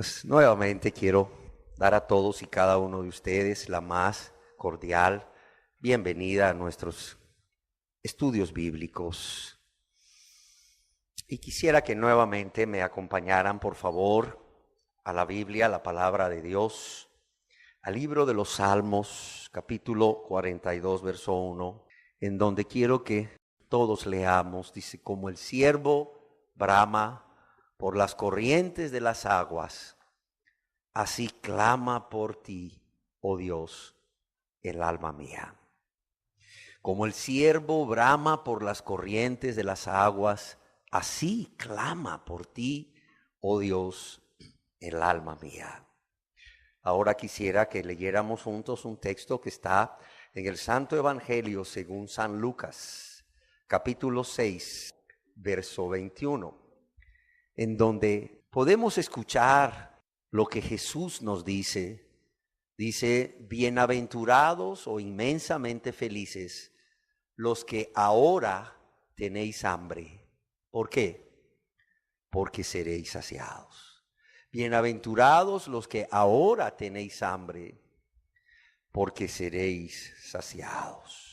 Pues nuevamente quiero dar a todos y cada uno de ustedes la más cordial bienvenida a nuestros estudios bíblicos. Y quisiera que nuevamente me acompañaran, por favor, a la Biblia, a la palabra de Dios, al libro de los Salmos, capítulo 42, verso 1, en donde quiero que todos leamos. Dice: como el ciervo brama por las corrientes de las aguas, así clama por ti, oh Dios, el alma mía. Como el ciervo brama por las corrientes de las aguas, así clama por ti, oh Dios, el alma mía. Ahora quisiera que leyéramos juntos un texto que está en el Santo Evangelio según San Lucas, capítulo 6, verso 21, en donde podemos escuchar lo que Jesús nos dice. Dice: bienaventurados o inmensamente felices los que ahora tenéis hambre. ¿Por qué? Porque seréis saciados. Bienaventurados los que ahora tenéis hambre, porque seréis saciados.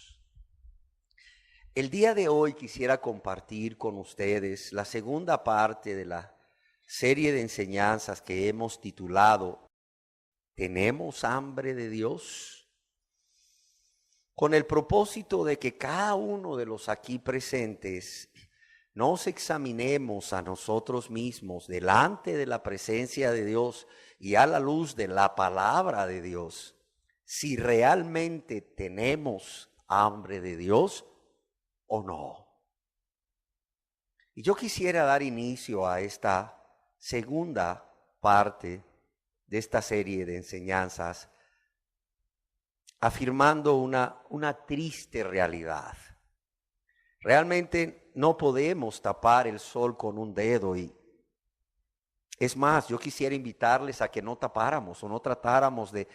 El día de hoy quisiera compartir con ustedes la segunda parte de la serie de enseñanzas que hemos titulado ¿Tenemos hambre de Dios? Con el propósito de que cada uno de los aquí presentes nos examinemos a nosotros mismos delante de la presencia de Dios y a la luz de la palabra de Dios, si realmente tenemos hambre de Dios o no. Y yo quisiera dar inicio a esta segunda parte de esta serie de enseñanzas, afirmando una triste realidad. Realmente no podemos tapar el sol con un dedo, y es más, yo quisiera invitarles a que no tapáramos o no tratáramos de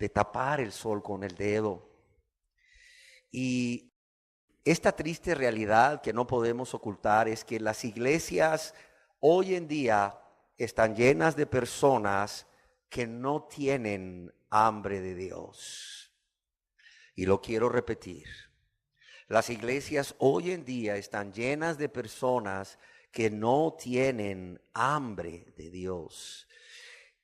tapar el sol con el dedo. Y esta triste realidad que no podemos ocultar es que las iglesias hoy en día están llenas de personas que no tienen hambre de Dios. Y lo quiero repetir. Las iglesias hoy en día están llenas de personas que no tienen hambre de Dios.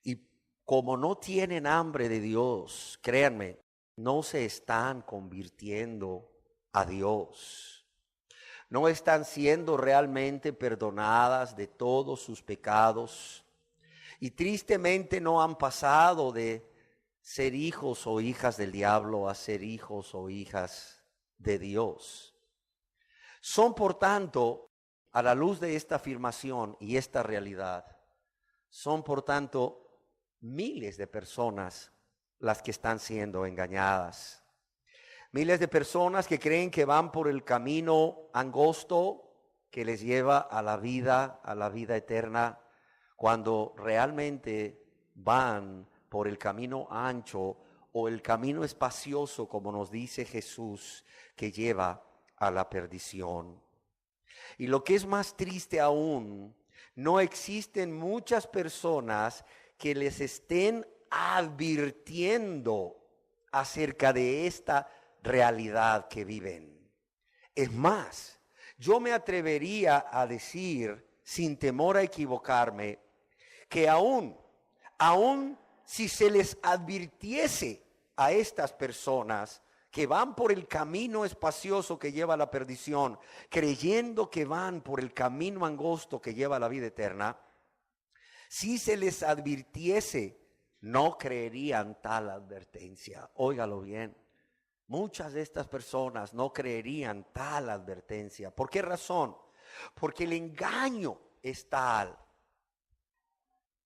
Y como no tienen hambre de Dios, créanme, no se están convirtiendo a Dios. No están siendo realmente perdonadas de todos sus pecados. Y tristemente no han pasado de ser hijos o hijas del diablo a ser hijos o hijas de Dios. Son, por tanto, a la luz de esta afirmación y esta realidad, son, por tanto, miles de personas las que están siendo engañadas. Miles de personas que creen que van por el camino angosto que les lleva a la vida eterna, cuando realmente van por el camino ancho o el camino espacioso, como nos dice Jesús, que lleva a la perdición. Y lo que es más triste aún, no existen muchas personas que les estén advirtiendo acerca de esta realidad que viven. Es más, yo me atrevería a decir, sin temor a equivocarme, que aún si se les advirtiese a estas personas que van por el camino espacioso que lleva a la perdición, creyendo que van por el camino angosto que lleva a la vida eterna, si se les advirtiese, no creerían tal advertencia. Óigalo bien. Muchas de estas personas no creerían tal advertencia. ¿Por qué razón? Porque el engaño es tal.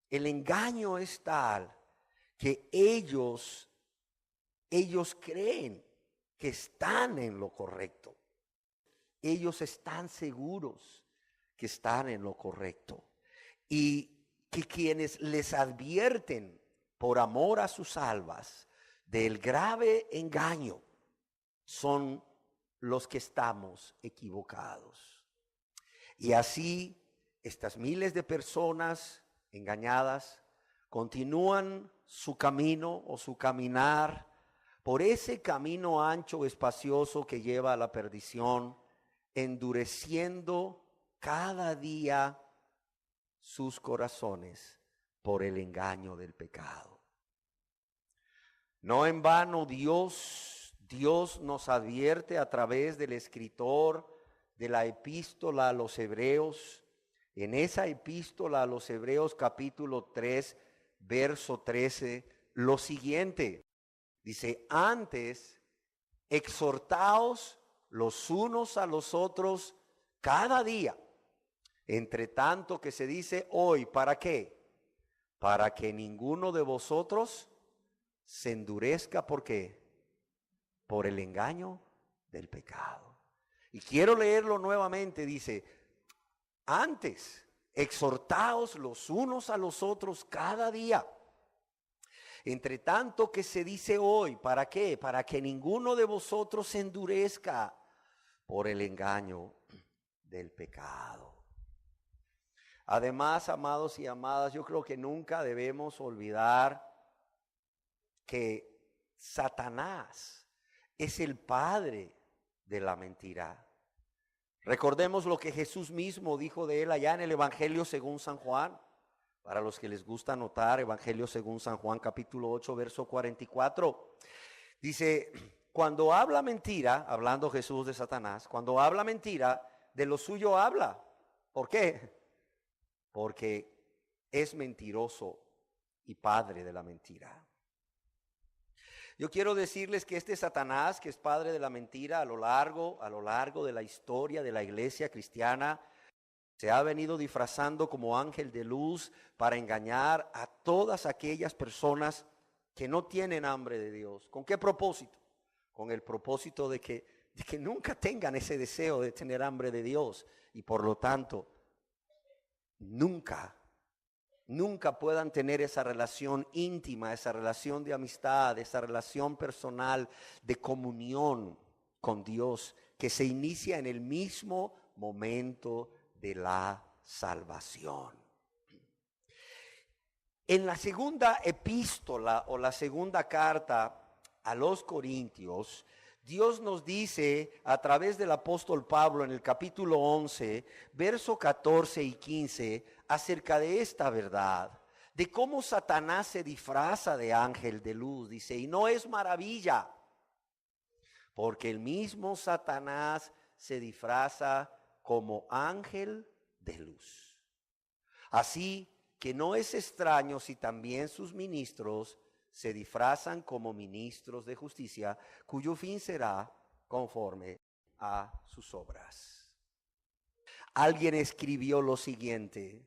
El engaño es tal que ellos creen que están en lo correcto. Ellos están seguros que están en lo correcto. Y que quienes les advierten por amor a sus almas del grave engaño son los que estamos equivocados. Y así estas miles de personas engañadas continúan su camino o su caminar por ese camino ancho, espacioso que lleva a la perdición, endureciendo cada día sus corazones por el engaño del pecado. No en vano Dios nos advierte a través del escritor de la epístola a los Hebreos. En esa epístola a los Hebreos capítulo 3, verso 13, lo siguiente. Dice, antes exhortaos los unos a los otros cada día, entre tanto que se dice hoy, ¿para qué? Para que ninguno de vosotros se endurezca, ¿por qué? Por el engaño del pecado. Y quiero leerlo nuevamente, dice, antes exhortaos los unos a los otros cada día, entre tanto que se dice hoy, ¿para qué? Para que ninguno de vosotros se endurezca por el engaño del pecado. Además, amados y amadas, yo creo que nunca debemos olvidar que Satanás es el padre de la mentira. Recordemos lo que Jesús mismo dijo de él allá en el Evangelio según San Juan. Para los que les gusta anotar, Evangelio según San Juan, capítulo 8, verso 44. Dice, cuando habla mentira, hablando Jesús de Satanás, cuando habla mentira, de lo suyo habla. ¿Por qué? Porque es mentiroso y padre de la mentira. Yo quiero decirles que este Satanás, que es padre de la mentira, a lo largo de la historia de la iglesia cristiana, se ha venido disfrazando como ángel de luz para engañar a todas aquellas personas que no tienen hambre de Dios. ¿Con qué propósito? Con el propósito de que nunca tengan ese deseo de tener hambre de Dios y por lo tanto nunca puedan tener esa relación íntima, esa relación de amistad, esa relación personal de comunión con Dios que se inicia en el mismo momento de la salvación. En la segunda epístola o la segunda carta a los Corintios, Dios nos dice a través del apóstol Pablo en el capítulo 11, verso 14 y 15, acerca de esta verdad, de cómo Satanás se disfraza de ángel de luz. Dice, y no es maravilla, porque el mismo Satanás se disfraza como ángel de luz. Así que no es extraño si también sus ministros se disfrazan como ministros de justicia, cuyo fin será conforme a sus obras. Alguien escribió lo siguiente: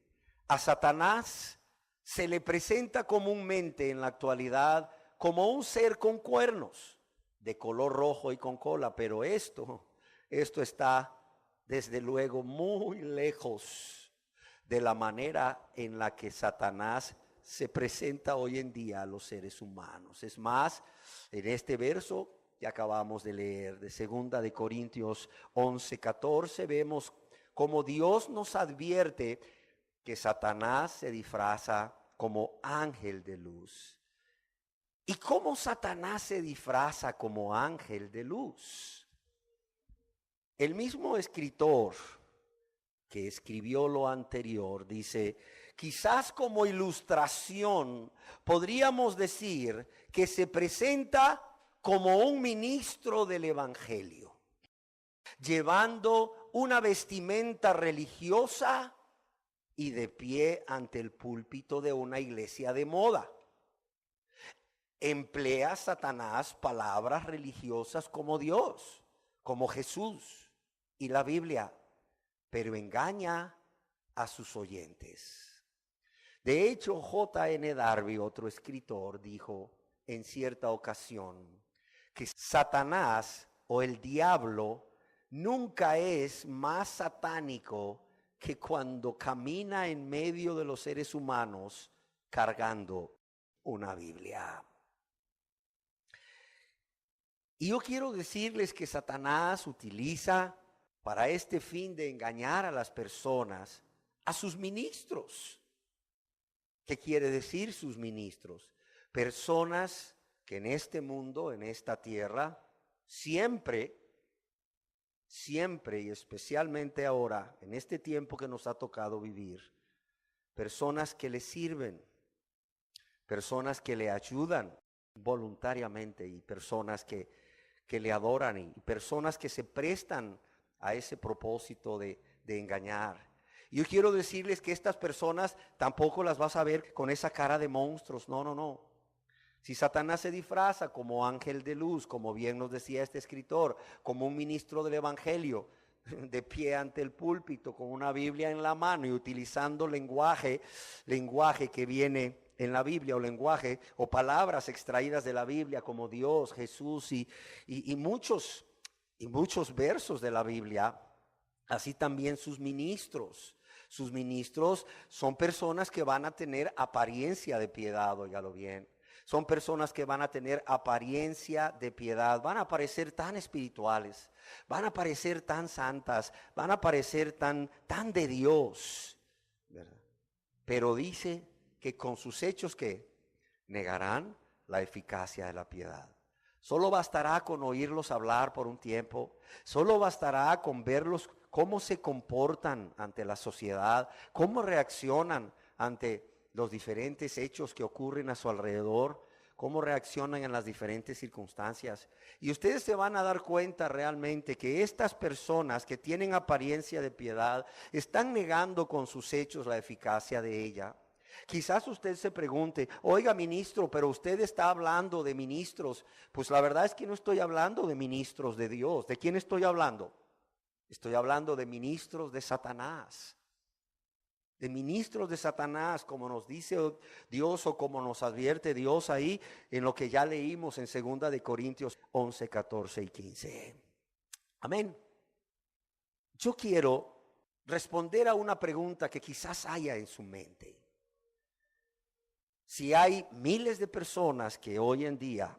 a Satanás se le presenta comúnmente en la actualidad como un ser con cuernos, de color rojo y con cola, pero esto está desde luego muy lejos de la manera en la que Satanás se presenta hoy en día a los seres humanos. Es más, en este verso que acabamos de leer de 2 de Corintios 11:14, vemos cómo Dios nos advierte que Satanás se disfraza como ángel de luz. ¿Y cómo Satanás se disfraza como ángel de luz? El mismo escritor que escribió lo anterior dice, quizás como ilustración podríamos decir que se presenta como un ministro del evangelio, llevando una vestimenta religiosa y de pie ante el púlpito de una iglesia de moda. Emplea Satanás palabras religiosas como Dios, como Jesús y la Biblia, pero engaña a sus oyentes. De hecho, J.N. Darby, otro escritor, dijo en cierta ocasión que Satanás o el diablo nunca es más satánico que cuando camina en medio de los seres humanos cargando una Biblia. Y yo quiero decirles que Satanás utiliza para este fin de engañar a las personas, a sus ministros, ¿Qué quiere decir sus ministros? Personas que en este mundo, en esta tierra, siempre y especialmente ahora, en este tiempo que nos ha tocado vivir, personas que le sirven, personas que le ayudan voluntariamente y personas que le adoran y personas que se prestan a ese propósito de engañar. Yo quiero decirles que estas personas tampoco las vas a ver con esa cara de monstruos, no. Si Satanás se disfraza como ángel de luz, como bien nos decía este escritor, como un ministro del evangelio, de pie ante el púlpito con una Biblia en la mano y utilizando lenguaje que viene en la Biblia, o lenguaje o palabras extraídas de la Biblia como Dios, Jesús y muchos versos de la Biblia, así también sus ministros. Sus ministros son personas que van a tener apariencia de piedad, óigalo bien. Son personas que van a tener apariencia de piedad, van a parecer tan espirituales, van a parecer tan santas, van a parecer tan de Dios, ¿verdad? Pero dice que con sus hechos que negarán la eficacia de la piedad. Solo bastará con oírlos hablar por un tiempo, solo bastará con verlos cómo se comportan ante la sociedad, cómo reaccionan ante los diferentes hechos que ocurren a su alrededor, cómo reaccionan en las diferentes circunstancias. Y ustedes se van a dar cuenta realmente que estas personas que tienen apariencia de piedad están negando con sus hechos la eficacia de ella. Quizás usted se pregunte, oiga ministro, pero usted está hablando de ministros. Pues la verdad es que no estoy hablando de ministros de Dios. ¿De quién estoy hablando? Estoy hablando de ministros de Satanás. De ministros de Satanás, como nos dice Dios o como nos advierte Dios ahí en lo que ya leímos en 2 de Corintios 11, 14 y 15. Amén. Yo quiero responder a una pregunta que quizás haya en su mente. Si hay miles de personas que hoy en día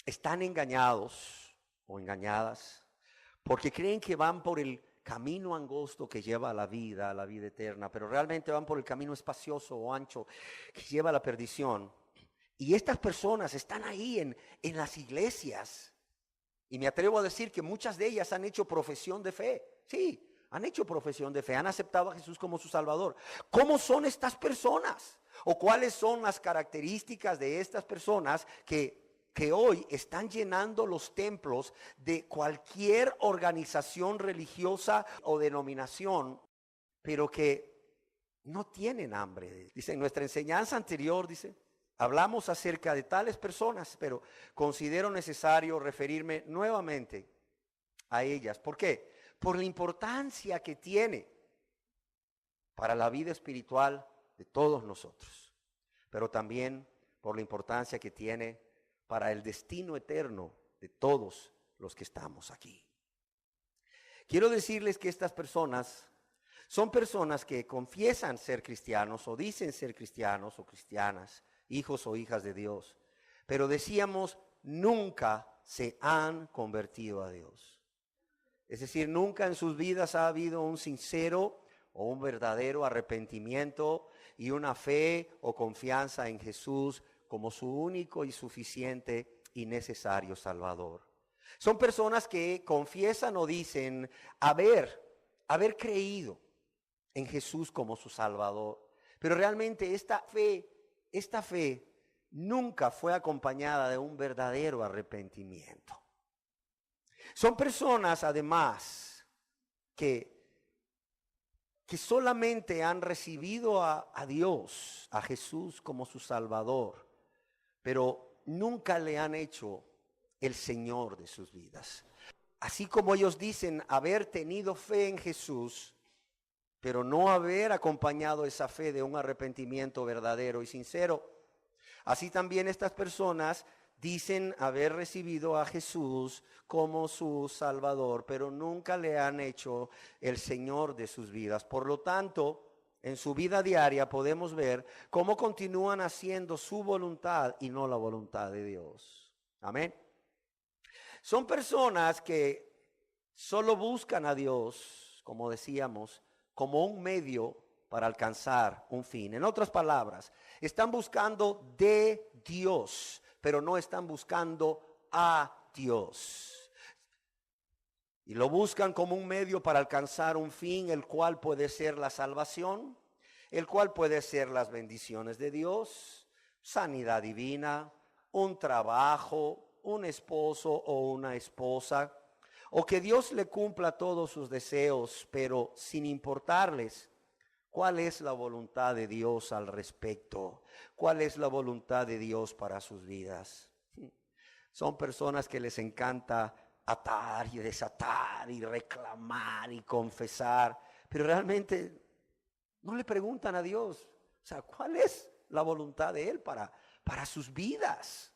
están engañados o engañadas porque creen que van por el camino angosto que lleva a la vida eterna, pero realmente van por el camino espacioso o ancho que lleva a la perdición. Y estas personas están ahí en las iglesias. Y me atrevo a decir que muchas de ellas han hecho profesión de fe. Sí, han hecho profesión de fe, han aceptado a Jesús como su Salvador. ¿Cómo son estas personas? ¿O cuáles son las características de estas personas que hoy están llenando los templos de cualquier organización religiosa o denominación, pero que no tienen hambre? Dice, en nuestra enseñanza anterior, dice, hablamos acerca de tales personas, pero considero necesario referirme nuevamente a ellas. ¿Por qué? Por la importancia que tiene para la vida espiritual de todos nosotros, pero también por la importancia que tiene para el destino eterno de todos los que estamos aquí. Quiero decirles que estas personas son personas que confiesan ser cristianos o dicen ser cristianos o cristianas, hijos o hijas de Dios, pero decíamos nunca se han convertido a Dios. Es decir, nunca en sus vidas ha habido un sincero o un verdadero arrepentimiento y una fe o confianza en Jesús como su único y suficiente y necesario Salvador. Son personas que confiesan o dicen haber creído en Jesús como su Salvador, pero realmente esta fe nunca fue acompañada de un verdadero arrepentimiento. Son personas, además, que solamente han recibido a Dios, a Jesús como su Salvador, pero nunca le han hecho el Señor de sus vidas. Así como ellos dicen haber tenido fe en Jesús, pero no haber acompañado esa fe de un arrepentimiento verdadero y sincero, así también estas personas dicen haber recibido a Jesús como su Salvador, pero nunca le han hecho el Señor de sus vidas. Por lo tanto, en su vida diaria podemos ver cómo continúan haciendo su voluntad y no la voluntad de Dios. Amén. Son personas que solo buscan a Dios, como decíamos, como un medio para alcanzar un fin. En otras palabras, están buscando de Dios, pero no están buscando a Dios. Y lo buscan como un medio para alcanzar un fin, el cual puede ser la salvación, el cual puede ser las bendiciones de Dios, sanidad divina, un trabajo, un esposo o una esposa, o que Dios le cumpla todos sus deseos, pero sin importarles cuál es la voluntad de Dios al respecto, cuál es la voluntad de Dios para sus vidas. Son personas que les encanta atar y desatar y reclamar y confesar, pero realmente no le preguntan a Dios, o sea, ¿cuál es la voluntad de Él para sus vidas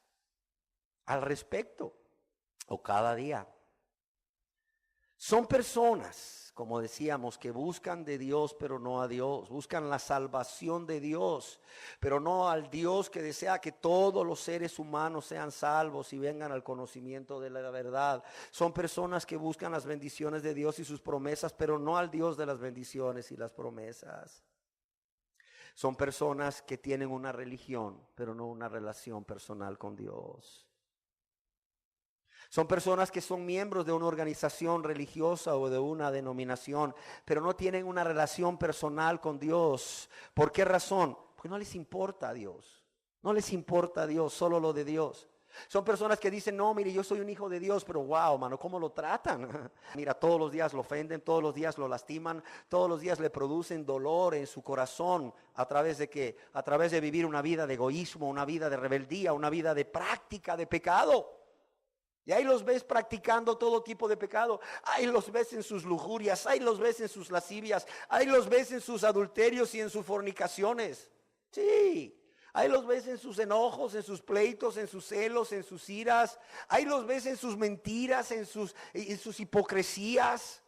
al respecto o cada día? Son personas, como decíamos, que buscan de Dios, pero no a Dios. Buscan la salvación de Dios, pero no al Dios que desea que todos los seres humanos sean salvos y vengan al conocimiento de la verdad. Son personas que buscan las bendiciones de Dios y sus promesas, pero no al Dios de las bendiciones y las promesas. Son personas que tienen una religión, pero no una relación personal con Dios. Son personas que son miembros de una organización religiosa o de una denominación, pero no tienen una relación personal con Dios. ¿Por qué razón? Porque no les importa a Dios. No les importa a Dios, solo lo de Dios. Son personas que dicen, no, mire, yo soy un hijo de Dios, pero wow, mano, ¿cómo lo tratan? Mira, todos los días lo ofenden, todos los días lo lastiman, todos los días le producen dolor en su corazón. ¿A través de qué? A través de vivir una vida de egoísmo, una vida de rebeldía, una vida de práctica de pecado. Y ahí los ves practicando todo tipo de pecado. Ahí los ves en sus lujurias, ahí los ves en sus lascivias, ahí los ves en sus adulterios y en sus fornicaciones. Sí, ahí los ves en sus enojos, en sus pleitos, en sus celos, en sus iras. Ahí los ves en sus mentiras, en sus hipocresías.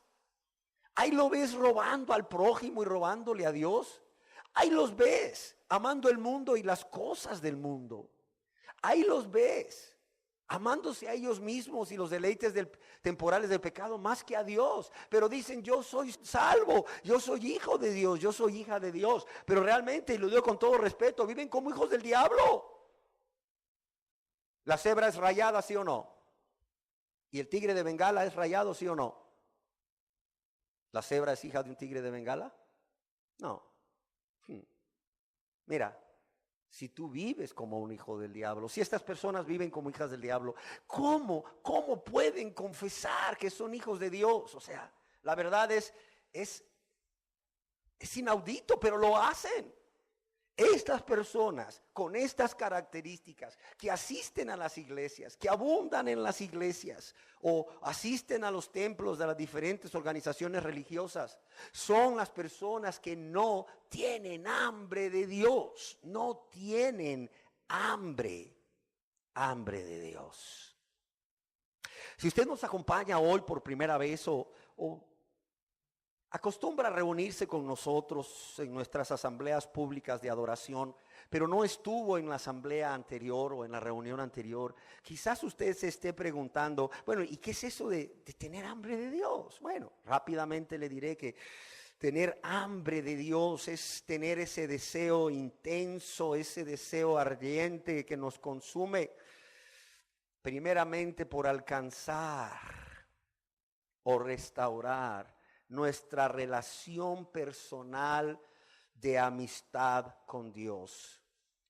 Ahí lo ves robando al prójimo y robándole a Dios. Ahí los ves amando el mundo y las cosas del mundo. Ahí los ves amándose a ellos mismos y los deleites temporales del pecado más que a Dios. Pero dicen, yo soy salvo, yo soy hijo de Dios, yo soy hija de Dios. Pero realmente, y lo digo con todo respeto, viven como hijos del diablo. La cebra es rayada, ¿sí o no? ¿Y el tigre de Bengala es rayado, sí o no? ¿La cebra es hija de un tigre de Bengala? No. Mira, si tú vives como un hijo del diablo, si estas personas viven como hijas del diablo, ¿cómo pueden confesar que son hijos de Dios? O sea, la verdad es inaudito, pero lo hacen. Estas personas con estas características que asisten a las iglesias, que abundan en las iglesias o asisten a los templos de las diferentes organizaciones religiosas, son las personas que no tienen hambre de Dios, no tienen hambre de Dios. Si usted nos acompaña hoy por primera vez o acostumbra a reunirse con nosotros en nuestras asambleas públicas de adoración, pero no estuvo en la asamblea anterior o en la reunión anterior, quizás usted se esté preguntando, bueno, ¿y qué es eso de tener hambre de Dios? Bueno, rápidamente le diré que tener hambre de Dios es tener ese deseo intenso, ese deseo ardiente que nos consume, primeramente por alcanzar o restaurar nuestra relación personal de amistad con Dios.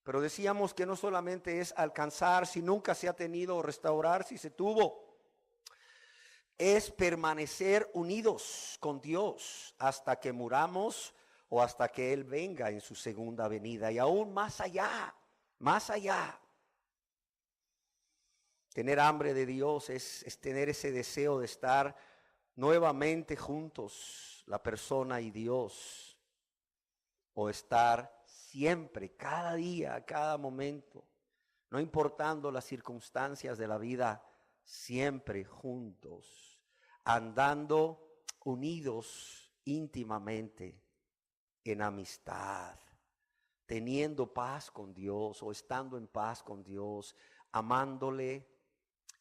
Pero decíamos que no solamente es alcanzar si nunca se ha tenido o restaurar si se tuvo. Es permanecer unidos con Dios hasta que muramos o hasta que Él venga en su segunda venida. Y aún más allá, más allá. Tener hambre de Dios es tener ese deseo de estar nuevamente juntos, la persona y Dios, o estar siempre, cada día, cada momento, no importando las circunstancias de la vida, siempre juntos, andando unidos íntimamente en amistad, teniendo paz con Dios o estando en paz con Dios, amándole,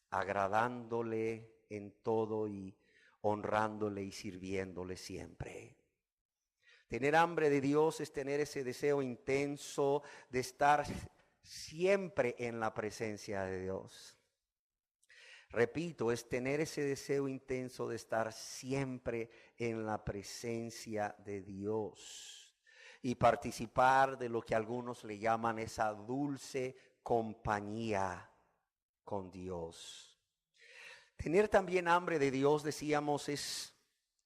agradándole en todo y honrándole y sirviéndole siempre. Tener hambre de Dios es tener ese deseo intenso de estar siempre en la presencia de Dios. Repito, es tener ese deseo intenso de estar siempre en la presencia de Dios y participar de lo que algunos le llaman esa dulce compañía con Dios. Tener también hambre de Dios, decíamos, es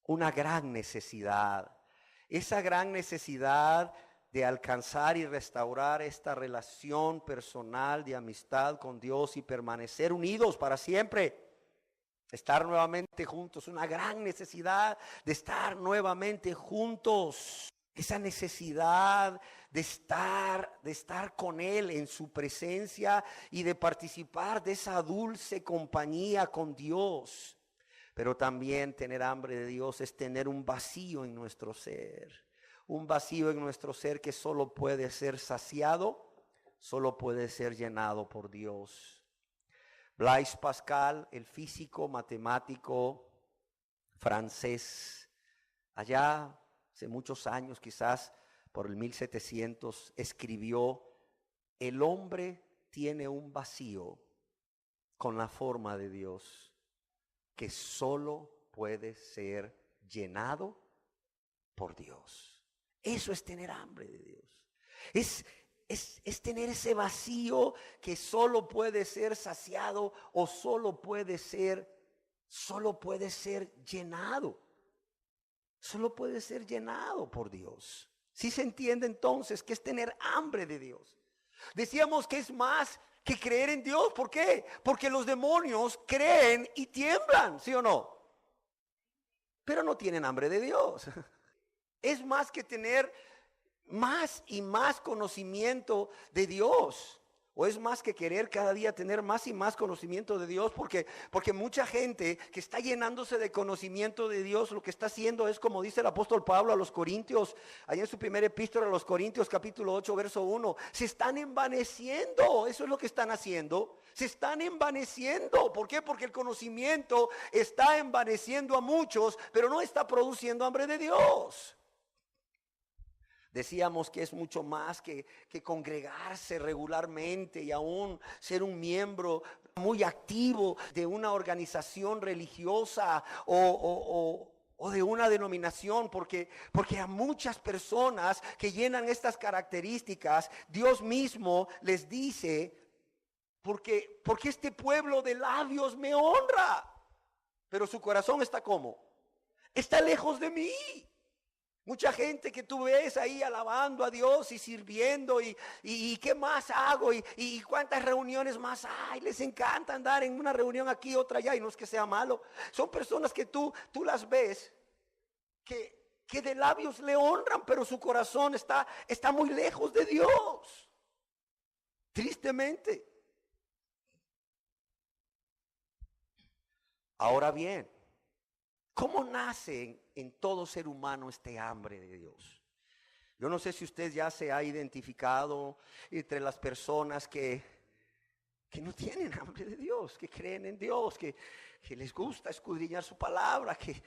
una gran necesidad. Esa gran necesidad de alcanzar y restaurar esta relación personal de amistad con Dios y permanecer unidos para siempre. Estar nuevamente juntos, una gran necesidad de estar nuevamente juntos. Esa necesidad de estar con Él en su presencia y de participar de esa dulce compañía con Dios. Pero también tener hambre de Dios es tener un vacío en nuestro ser. Un vacío en nuestro ser que solo puede ser saciado, solo puede ser llenado por Dios. Blaise Pascal, el físico matemático francés, allá hace muchos años, quizás por el 1700, escribió: el hombre tiene un vacío con la forma de Dios que solo puede ser llenado por Dios. Eso es tener hambre de Dios. Es tener ese vacío que solo puede ser saciado o solo puede ser llenado. Solo puede ser llenado por Dios. ¿Sí se entiende entonces que es tener hambre de Dios? Decíamos que es más que creer en Dios. ¿Por qué? Porque los demonios creen y tiemblan, ¿sí o no? Pero no tienen hambre de Dios. Es más que tener más y más conocimiento de Dios. O es más que querer cada día tener más y más conocimiento de Dios. Porque mucha gente que está llenándose de conocimiento de Dios, lo que está haciendo es, como dice el apóstol Pablo a los Corintios, allá en su primera epístola a los Corintios, capítulo 8, verso 1. Se están envaneciendo. Eso es lo que están haciendo. Se están envaneciendo. ¿Por qué? Porque el conocimiento está envaneciendo a muchos, pero no está produciendo hambre de Dios. Decíamos que es mucho más que congregarse regularmente y aún ser un miembro muy activo de una organización religiosa o de una denominación, porque a muchas personas que llenan estas características, Dios mismo les dice: porque este pueblo de labios me honra, pero su corazón está ¿cómo? Está lejos de mí. Mucha gente que tú ves ahí alabando a Dios y sirviendo y ¿qué más hago? Y cuántas reuniones más hay. Les encanta andar en una reunión aquí, otra allá, y no es que sea malo. Son personas que tú las ves que de labios le honran, pero su corazón está muy lejos de Dios. Tristemente. Ahora bien, ¿cómo nace en todo ser humano este hambre de Dios? Yo no sé si usted ya se ha identificado entre las personas que no tienen hambre de Dios, que creen en Dios, que les gusta escudriñar su palabra, que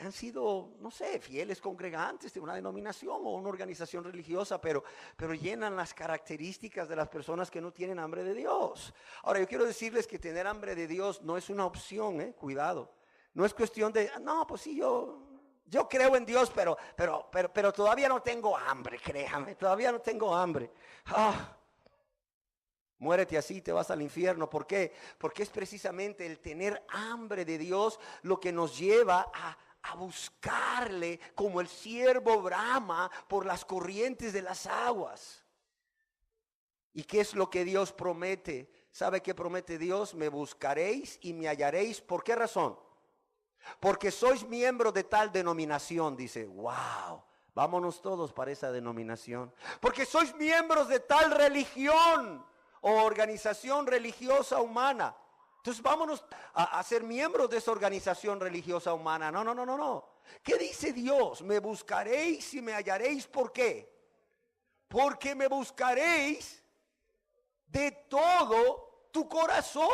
han sido, no sé, fieles congregantes de una denominación o una organización religiosa, pero llenan las características de las personas que no tienen hambre de Dios. Ahora, yo quiero decirles que tener hambre de Dios no es una opción, cuidado. No es cuestión de, no, pues sí, yo creo en Dios, pero todavía no tengo hambre, créame, todavía no tengo hambre. Muérete así, te vas al infierno. ¿Por qué? Porque es precisamente el tener hambre de Dios lo que nos lleva a buscarle como el ciervo brama por las corrientes de las aguas. ¿Y qué es lo que Dios promete? ¿Sabe qué promete Dios? Me buscaréis y me hallaréis. ¿Por qué razón? Porque sois miembros de tal denominación. Dice, wow, vámonos todos para esa denominación. Porque sois miembros de tal religión o organización religiosa humana. Entonces vámonos a ser miembros de esa organización religiosa humana. No. ¿Qué dice Dios? Me buscaréis y me hallaréis. ¿Por qué? Porque me buscaréis de todo tu corazón.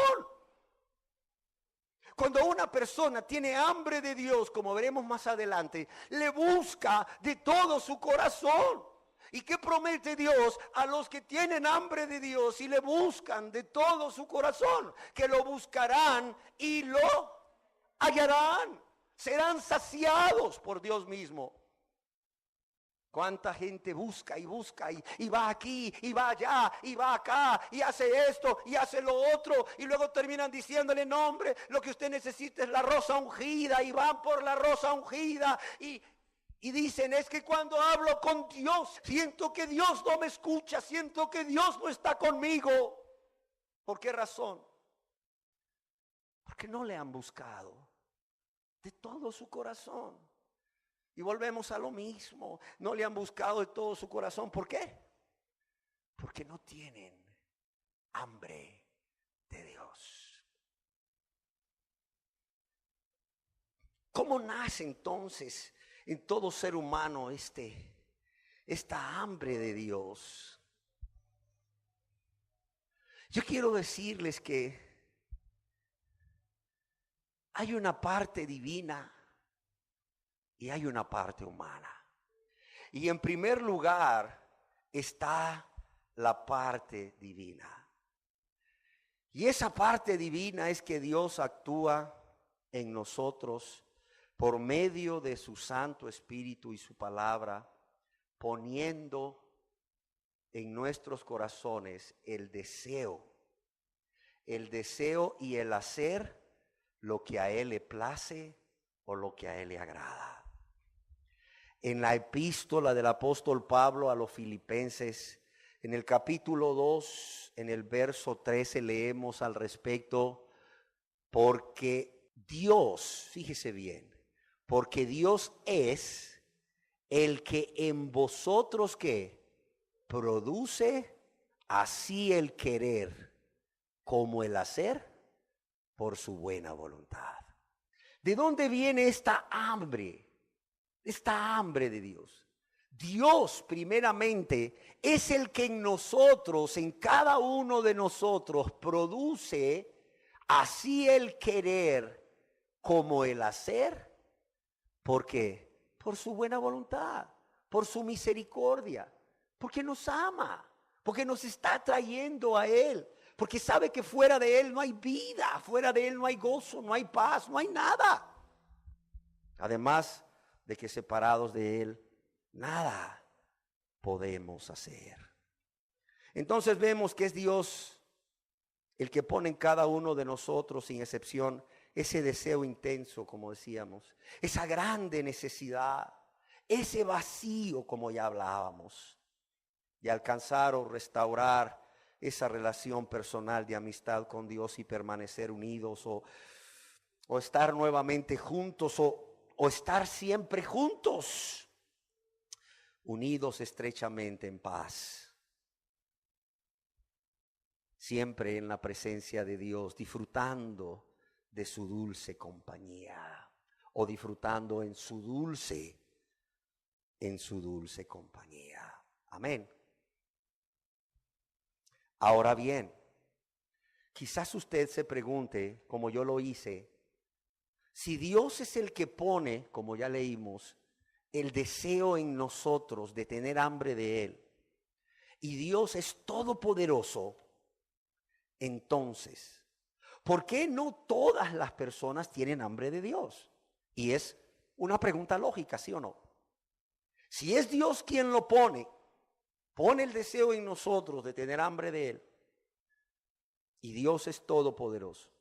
Cuando una persona tiene hambre de Dios, como veremos más adelante, le busca de todo su corazón. ¿Y qué promete Dios a los que tienen hambre de Dios y le buscan de todo su corazón? Que lo buscarán y lo hallarán. Serán saciados por Dios mismo. ¿Cuánta gente busca y va aquí y va allá y va acá y hace esto y hace lo otro y luego terminan diciéndole: no, hombre, lo que usted necesita es la rosa ungida, y van por la rosa ungida y dicen: es que cuando hablo con Dios siento que Dios no me escucha, siento que Dios no está conmigo. ¿Por qué razón? Porque no le han buscado de todo su corazón. Y volvemos a lo mismo. No le han buscado de todo su corazón. ¿Por qué? Porque no tienen hambre de Dios. ¿Cómo nace entonces en todo ser humano esta hambre de Dios? Yo quiero decirles que hay una parte divina y hay una parte humana. Y en primer lugar está la parte divina. Y esa parte divina es que Dios actúa en nosotros por medio de su Santo Espíritu y su palabra, poniendo en nuestros corazones el deseo y el hacer lo que a Él le place o lo que a Él le agrada. En la epístola del apóstol Pablo a los Filipenses, en el capítulo 2, en el verso 13, leemos al respecto: porque Dios, fíjese bien, porque Dios es el que en vosotros, ¿qué? Produce así el querer como el hacer por su buena voluntad. ¿De dónde viene esta hambre? Esta hambre de Dios. Dios primeramente es el que en nosotros, en cada uno de nosotros, produce así el querer como el hacer. ¿Por qué? Por su buena voluntad, por su misericordia, porque nos ama, porque nos está trayendo a Él, porque sabe que fuera de Él no hay vida, fuera de Él no hay gozo, no hay paz, no hay nada. Además de que separados de Él, nada podemos hacer. Entonces vemos que es Dios el que pone en cada uno de nosotros, sin excepción, ese deseo intenso, como decíamos, esa grande necesidad, ese vacío, como ya hablábamos, de alcanzar o restaurar esa relación personal de amistad con Dios y permanecer unidos o estar nuevamente juntos o estar siempre juntos, unidos estrechamente en paz, siempre en la presencia de Dios, disfrutando de su dulce compañía o disfrutando en su dulce compañía. Amén. Ahora bien, quizás usted se pregunte, como yo lo hice, si Dios es el que pone, como ya leímos, el deseo en nosotros de tener hambre de Él, y Dios es todopoderoso, entonces, ¿por qué no todas las personas tienen hambre de Dios? Y es una pregunta lógica, ¿sí o no? Si es Dios quien lo pone el deseo en nosotros de tener hambre de Él, y Dios es todopoderoso,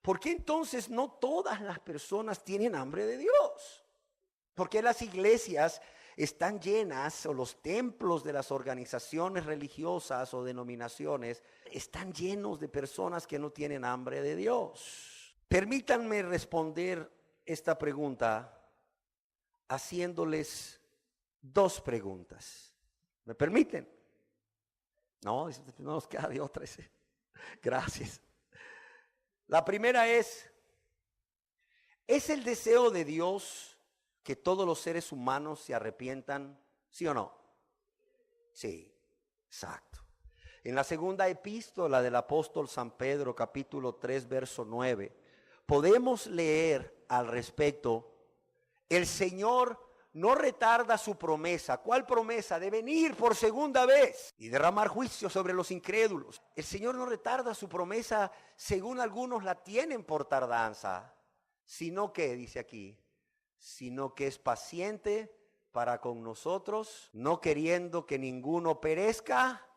¿por qué entonces no todas las personas tienen hambre de Dios? ¿Por qué las iglesias están llenas, o los templos de las organizaciones religiosas o denominaciones están llenos de personas que no tienen hambre de Dios? Permítanme responder esta pregunta haciéndoles dos preguntas. ¿Me permiten? No nos queda de otra. Gracias. La primera es el deseo de Dios que todos los seres humanos se arrepientan? ¿Sí o no? Sí, exacto. En la segunda epístola del apóstol San Pedro, capítulo 3, verso 9, podemos leer al respecto, el Señor no retarda su promesa. ¿Cuál promesa? De venir por segunda vez y derramar juicio sobre los incrédulos. El Señor no retarda su promesa, según algunos la tienen por tardanza, sino que, dice aquí, sino que es paciente para con nosotros, no queriendo que ninguno perezca,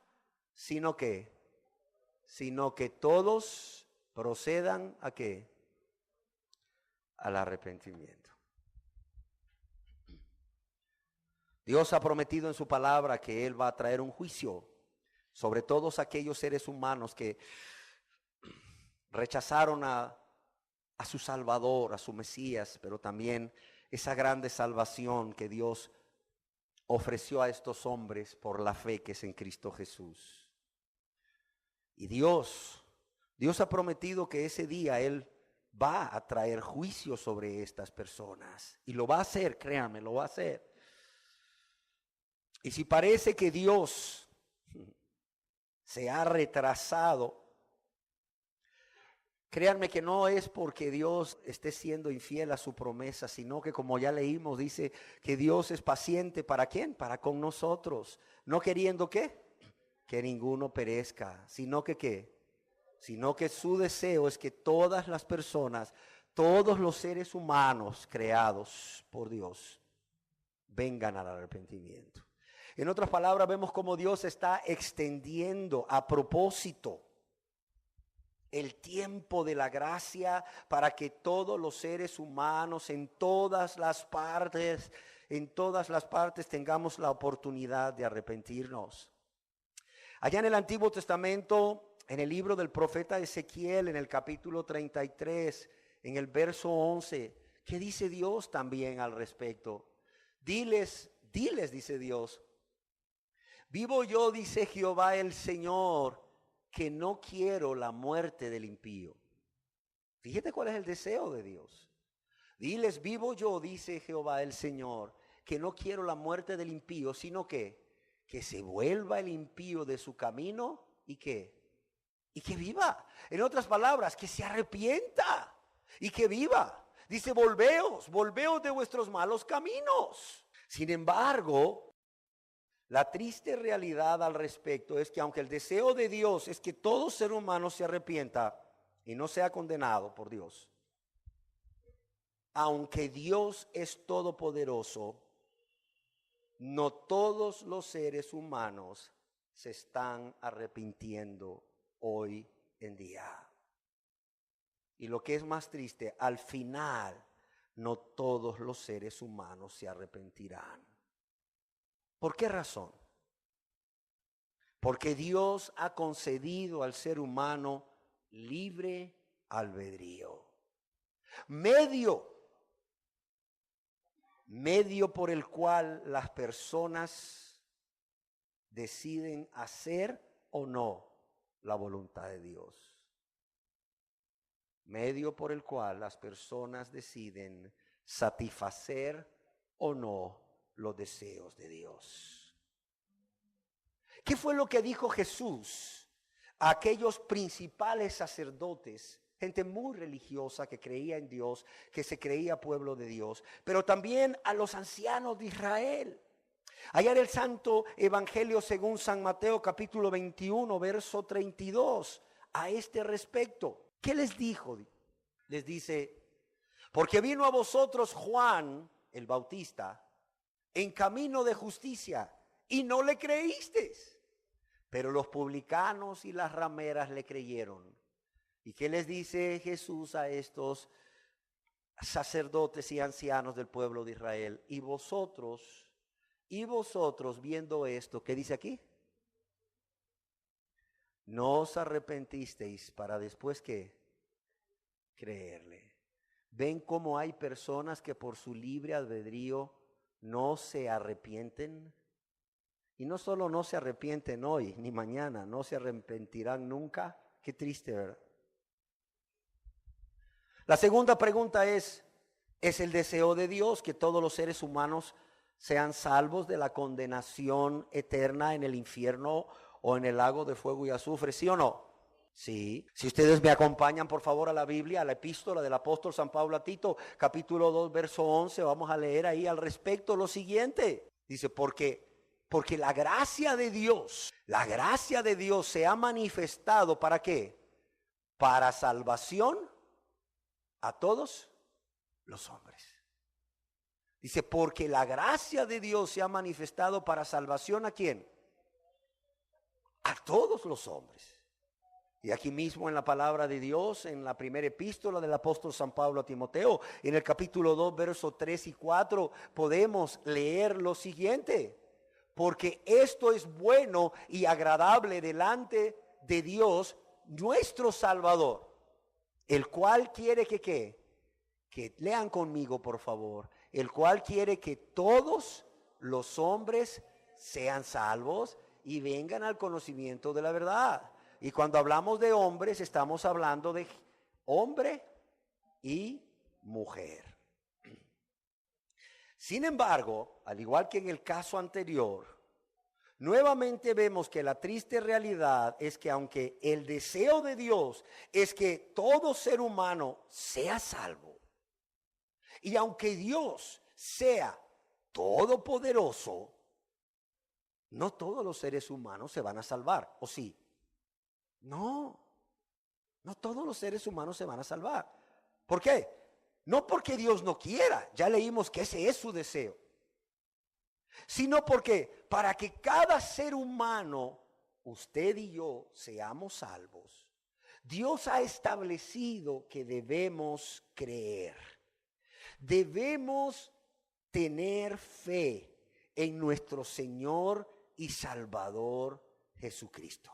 sino que todos procedan ¿a qué? Al arrepentimiento. Dios ha prometido en su palabra que Él va a traer un juicio sobre todos aquellos seres humanos que rechazaron a su Salvador, a su Mesías, pero también esa grande salvación que Dios ofreció a estos hombres por la fe que es en Cristo Jesús. Y Dios ha prometido que ese día Él va a traer juicio sobre estas personas. Y lo va a hacer, créanme, lo va a hacer. Y si parece que Dios se ha retrasado, créanme que no es porque Dios esté siendo infiel a su promesa, sino que, como ya leímos, dice que Dios es paciente. ¿Para quién? Para con nosotros. No queriendo ¿qué? Que ninguno perezca, sino que ¿qué? Sino que su deseo es que todas las personas, todos los seres humanos creados por Dios, vengan al arrepentimiento. En otras palabras, vemos cómo Dios está extendiendo a propósito el tiempo de la gracia para que todos los seres humanos en todas las partes tengamos la oportunidad de arrepentirnos. Allá en el Antiguo Testamento, en el libro del profeta Ezequiel, en el capítulo 33, en el verso 11, ¿qué dice Dios también al respecto? Diles, dice Dios, vivo yo, dice Jehová el Señor, que no quiero la muerte del impío. Fíjate cuál es el deseo de Dios. Diles, vivo yo, dice Jehová el Señor, que no quiero la muerte del impío, sino que se vuelva el impío de su camino y que viva. En otras palabras, que se arrepienta y que viva. Dice, volveos de vuestros malos caminos. Sin embargo, la triste realidad al respecto es que aunque el deseo de Dios es que todo ser humano se arrepienta y no sea condenado por Dios, aunque Dios es todopoderoso, no todos los seres humanos se están arrepintiendo hoy en día. Y lo que es más triste, al final no todos los seres humanos se arrepentirán. ¿Por qué razón? Porque Dios ha concedido al ser humano libre albedrío. Medio por el cual las personas deciden hacer o no la voluntad de Dios. Medio por el cual las personas deciden satisfacer o no los deseos de Dios. ¿Qué fue lo que dijo Jesús a aquellos principales sacerdotes? Gente muy religiosa que creía en Dios, que se creía pueblo de Dios, pero también a los ancianos de Israel. Allá en el Santo Evangelio según San Mateo capítulo 21, verso 32, a este respecto. ¿Qué les dijo? Les dice, porque vino a vosotros Juan el Bautista en camino de justicia y no le creísteis, pero los publicanos y las rameras le creyeron. ¿Y qué les dice Jesús a estos sacerdotes y ancianos del pueblo de Israel? Y vosotros viendo esto, ¿qué dice aquí? No os arrepentisteis para después ¿qué? Creerle. ¿Ven cómo hay personas que por su libre albedrío no se arrepienten? Y no solo no se arrepienten hoy ni mañana, no se arrepentirán nunca. Qué triste, ¿verdad? La segunda pregunta ¿es el deseo de Dios que todos los seres humanos sean salvos de la condenación eterna en el infierno o en el lago de fuego y azufre? ¿Sí o no? Sí, si ustedes me acompañan por favor a la Biblia, a la epístola del apóstol San Pablo a Tito, capítulo 2, verso 11, vamos a leer ahí al respecto lo siguiente. Dice, porque la gracia de Dios se ha manifestado, ¿para qué? Para salvación a todos los hombres. Dice, porque la gracia de Dios se ha manifestado para salvación, ¿a quién? A todos los hombres. Y aquí mismo en la palabra de Dios, en la primera epístola del apóstol San Pablo a Timoteo, en el capítulo 2, versos 3 y 4, podemos leer lo siguiente. Porque esto es bueno y agradable delante de Dios, nuestro Salvador, el cual quiere que lean conmigo por favor, el cual quiere que todos los hombres sean salvos y vengan al conocimiento de la verdad. Y cuando hablamos de hombres, estamos hablando de hombre y mujer. Sin embargo, al igual que en el caso anterior, nuevamente vemos que la triste realidad es que aunque el deseo de Dios es que todo ser humano sea salvo, y aunque Dios sea todopoderoso, no todos los seres humanos se van a salvar, ¿o sí? No todos los seres humanos se van a salvar. ¿Por qué? No porque Dios no quiera, ya leímos que ese es su deseo, sino porque para que cada ser humano, usted y yo, seamos salvos, Dios ha establecido que debemos creer, debemos tener fe en nuestro Señor y Salvador Jesucristo.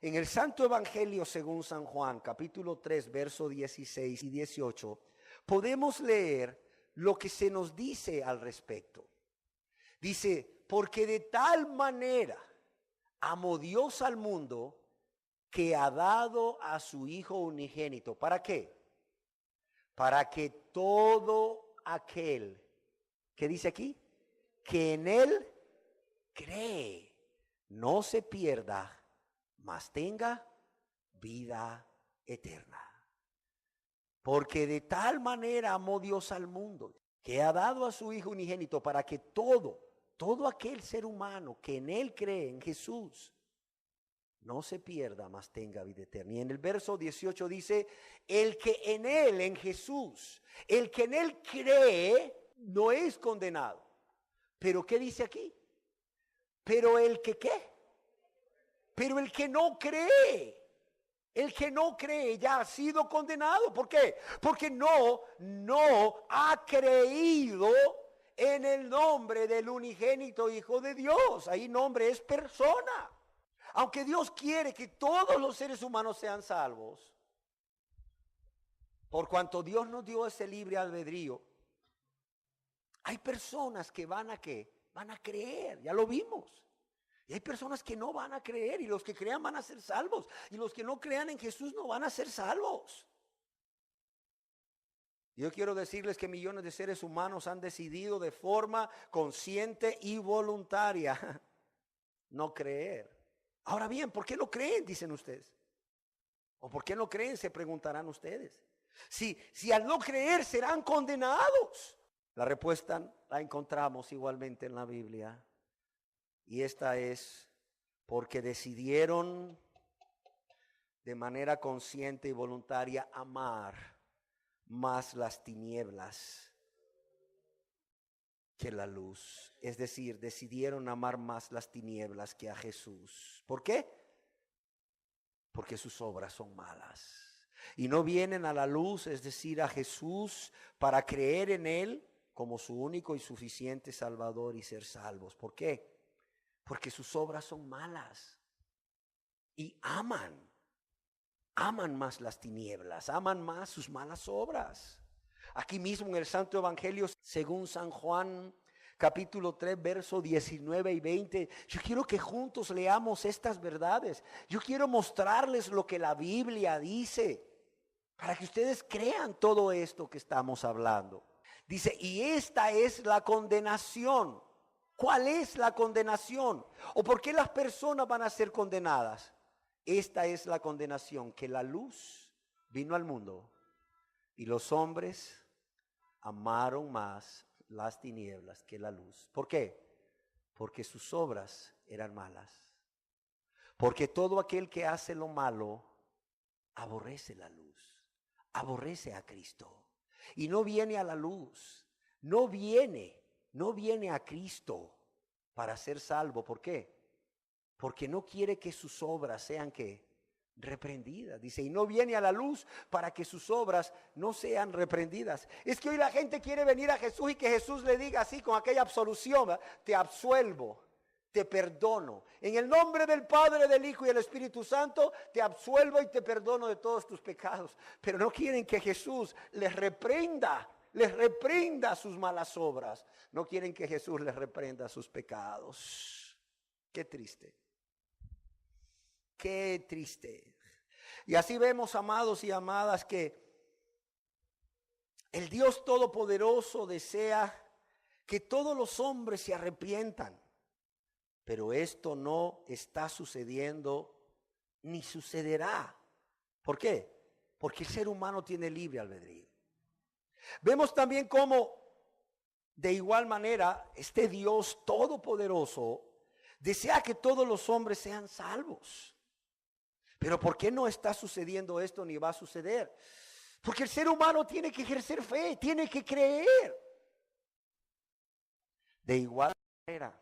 En el Santo Evangelio según San Juan, capítulo 3, versos 16 y 18, podemos leer lo que se nos dice al respecto. Dice, porque de tal manera amó Dios al mundo que ha dado a su Hijo unigénito. ¿Para qué? Para que todo aquel, ¿qué dice aquí? Que en Él cree, no se pierda, mas tenga vida eterna. Porque de tal manera amó Dios al mundo, que ha dado a su Hijo unigénito para que todo aquel ser humano que en Él cree, en Jesús, no se pierda, mas tenga vida eterna. Y en el verso 18 dice, el que en Él, en Jesús, el que en Él cree, no es condenado. ¿Pero qué dice aquí? Pero el que ¿qué? Pero el que no cree, ya ha sido condenado. ¿Por qué? Porque no ha creído en el nombre del unigénito Hijo de Dios. Ahí nombre es persona. Aunque Dios quiere que todos los seres humanos sean salvos, por cuanto Dios nos dio ese libre albedrío, hay personas que van a creer, ya lo vimos. Y hay personas que no van a creer, y los que crean van a ser salvos, y los que no crean en Jesús no van a ser salvos. Yo quiero decirles que millones de seres humanos han decidido de forma consciente y voluntaria no creer. Ahora bien, ¿por qué no creen? Dicen ustedes. ¿O por qué no creen? Se preguntarán ustedes. Si al no creer serán condenados. La respuesta la encontramos igualmente en la Biblia. Y esta es porque decidieron de manera consciente y voluntaria amar más las tinieblas que la luz. Es decir, decidieron amar más las tinieblas que a Jesús. ¿Por qué? Porque sus obras son malas. Y no vienen a la luz, es decir, a Jesús, para creer en Él como su único y suficiente Salvador y ser salvos. ¿Por qué? Porque sus obras son malas. Y aman más las tinieblas, aman más sus malas obras. Aquí mismo en el Santo Evangelio según San Juan, capítulo 3, versos 19 y 20. Yo quiero que juntos leamos estas verdades. Yo quiero mostrarles lo que la Biblia dice, para que ustedes crean todo esto que estamos hablando. Dice, y esta es la condenación. ¿Cuál es la condenación? ¿O por qué las personas van a ser condenadas? Esta es la condenación, que la luz vino al mundo y los hombres amaron más las tinieblas que la luz. ¿Por qué? Porque sus obras eran malas. Porque todo aquel que hace lo malo aborrece la luz, aborrece a Cristo y no viene a la luz, no viene a Cristo para ser salvo. ¿Por qué? Porque no quiere que sus obras sean reprendidas. Dice, y no viene a la luz para que sus obras no sean reprendidas. Es que hoy la gente quiere venir a Jesús y que Jesús le diga así con aquella absolución: te absuelvo, te perdono. En el nombre del Padre, del Hijo y del Espíritu Santo, te absuelvo y te perdono de todos tus pecados. Pero no quieren que Jesús les reprenda sus malas obras. No quieren que Jesús les reprenda sus pecados. Qué triste. Qué triste. Y así vemos, amados y amadas, que el Dios Todopoderoso desea que todos los hombres se arrepientan. Pero esto no está sucediendo ni sucederá. ¿Por qué? Porque el ser humano tiene libre albedrío. Vemos también cómo de igual manera este Dios Todopoderoso desea que todos los hombres sean salvos. Pero ¿por qué no está sucediendo esto ni va a suceder? Porque el ser humano tiene que ejercer fe, tiene que creer. De igual manera,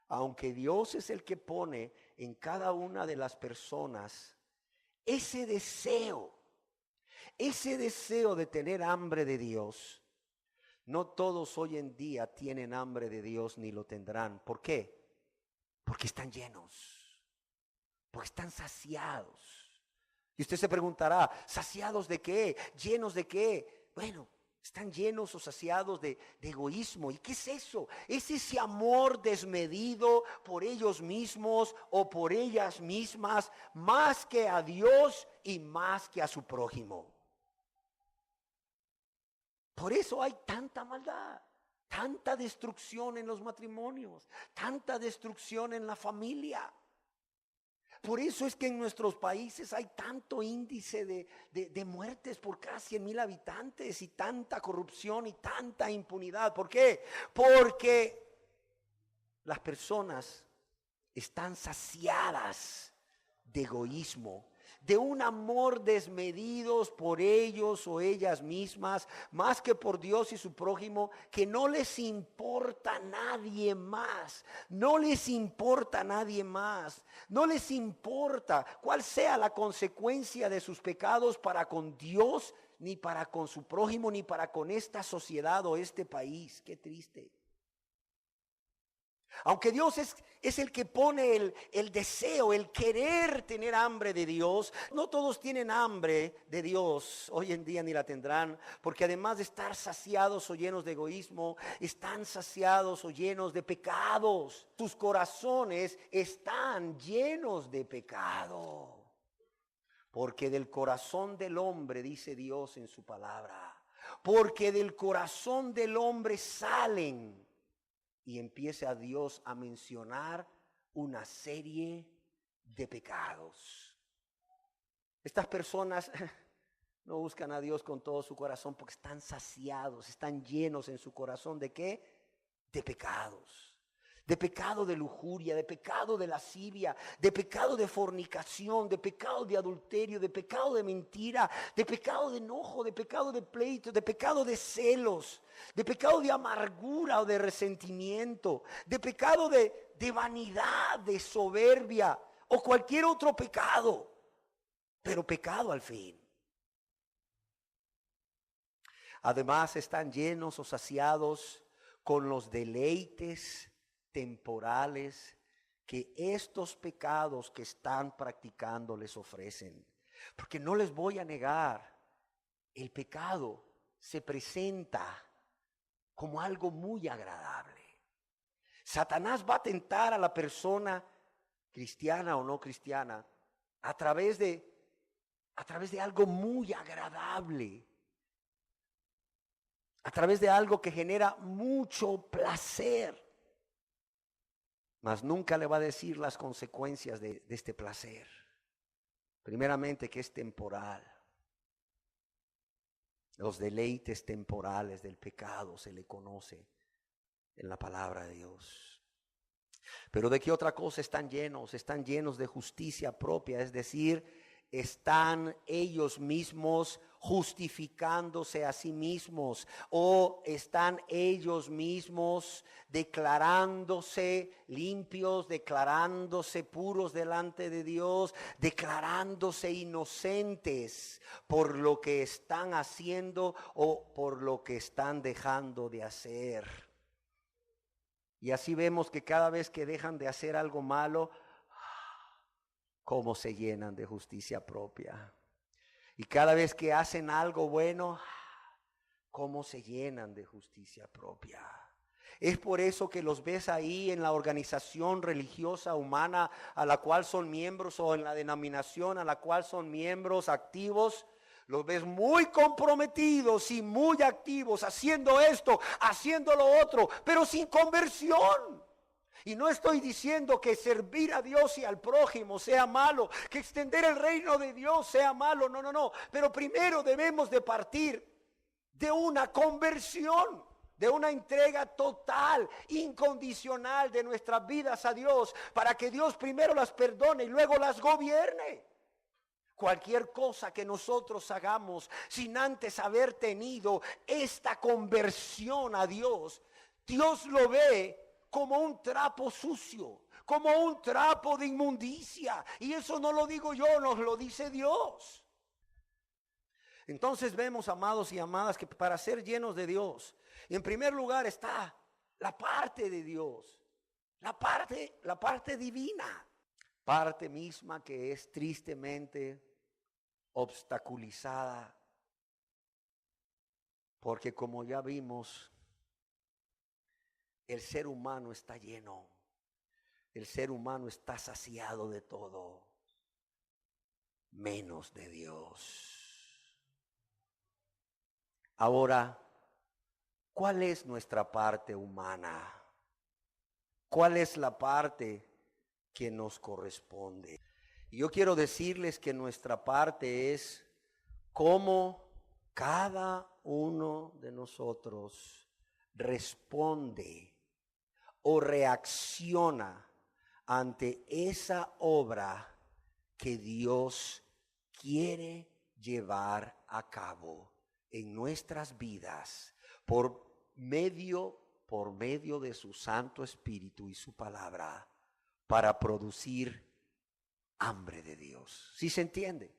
aunque Dios es el que pone en cada una de las personas ese deseo de tener hambre de Dios, no todos hoy en día tienen hambre de Dios ni lo tendrán. ¿Por qué? Porque están llenos. Porque están saciados. Y usted se preguntará, ¿saciados de qué? ¿Llenos de qué? Bueno, están llenos o saciados de egoísmo. ¿Y qué es eso? Es ese amor desmedido por ellos mismos o por ellas mismas, más que a Dios y más que a su prójimo. Por eso hay tanta maldad, tanta destrucción en los matrimonios, tanta destrucción en la familia. Por eso es que en nuestros países hay tanto índice de muertes por cada 100,000 habitantes y tanta corrupción y tanta impunidad. ¿Por qué? Porque las personas están saciadas de egoísmo, de un amor desmedido por ellos o ellas mismas, más que por Dios y su prójimo, que no les importa a nadie más, no les importa cuál sea la consecuencia de sus pecados para con Dios, ni para con su prójimo, ni para con esta sociedad o este país. Qué triste. Aunque Dios es el que pone el deseo, el querer tener hambre de Dios, no todos tienen hambre de Dios hoy en día ni la tendrán, porque además de estar saciados o llenos de egoísmo, están saciados o llenos de pecados. Sus corazones están llenos de pecado. Porque del corazón del hombre, dice Dios en su palabra, porque del corazón del hombre salen. Y empiece a Dios a mencionar una serie de pecados. Estas personas no buscan a Dios con todo su corazón porque están saciados, están llenos en su corazón ¿de qué? De pecados. De pecado de lujuria, de pecado de lascivia, de pecado de fornicación, de pecado de adulterio, de pecado de mentira, de pecado de enojo, de pecado de pleito, de pecado de celos, de pecado de amargura o de resentimiento, de pecado de vanidad, de soberbia o cualquier otro pecado, pero pecado al fin. Además están llenos o saciados con los deleites temporales que estos pecados que están practicando les ofrecen. Porque no les voy a negar, el pecado se presenta como algo muy agradable. Satanás va a tentar a la persona, cristiana o no cristiana, a través de algo muy agradable, a través de algo que genera mucho placer. mas nunca le va a decir las consecuencias de este placer. Primeramente, que es temporal. Los deleites temporales del pecado se le conoce en la palabra de Dios. Pero ¿de qué otra cosa están llenos? Están llenos de justicia propia, es decir, están ellos mismos justificándose a sí mismos, o están ellos mismos declarándose limpios, declarándose puros delante de Dios, declarándose inocentes por lo que están haciendo o por lo que están dejando de hacer. Y así vemos que cada vez que dejan de hacer algo malo, cómo se llenan de justicia propia. Y cada vez que hacen algo bueno, cómo se llenan de justicia propia. Es por eso que los ves ahí en la organización religiosa humana a la cual son miembros, o en la denominación a la cual son miembros activos. Los ves muy comprometidos y muy activos, haciendo esto, haciendo lo otro, pero sin conversión. Y no estoy diciendo que servir a Dios y al prójimo sea malo, que extender el reino de Dios sea malo, no. Pero primero debemos de partir de una conversión, de una entrega total, incondicional de nuestras vidas a Dios, para que Dios primero las perdone y luego las gobierne. Cualquier cosa que nosotros hagamos sin antes haber tenido esta conversión a Dios, Dios lo ve como un trapo sucio, como un trapo de inmundicia. Y eso no lo digo yo, nos lo dice Dios. Entonces vemos, amados y amadas, que para ser llenos de Dios, en primer lugar está la parte de Dios, la parte divina, parte misma que es tristemente obstaculizada, porque como ya vimos, el ser humano está lleno, el ser humano está saciado de todo, menos de Dios. Ahora, ¿cuál es nuestra parte humana? ¿Cuál es la parte que nos corresponde? Y yo quiero decirles que nuestra parte es cómo cada uno de nosotros responde o reacciona ante esa obra que Dios quiere llevar a cabo en nuestras vidas por medio de su Santo Espíritu y su palabra, para producir hambre de Dios. ¿Sí se entiende?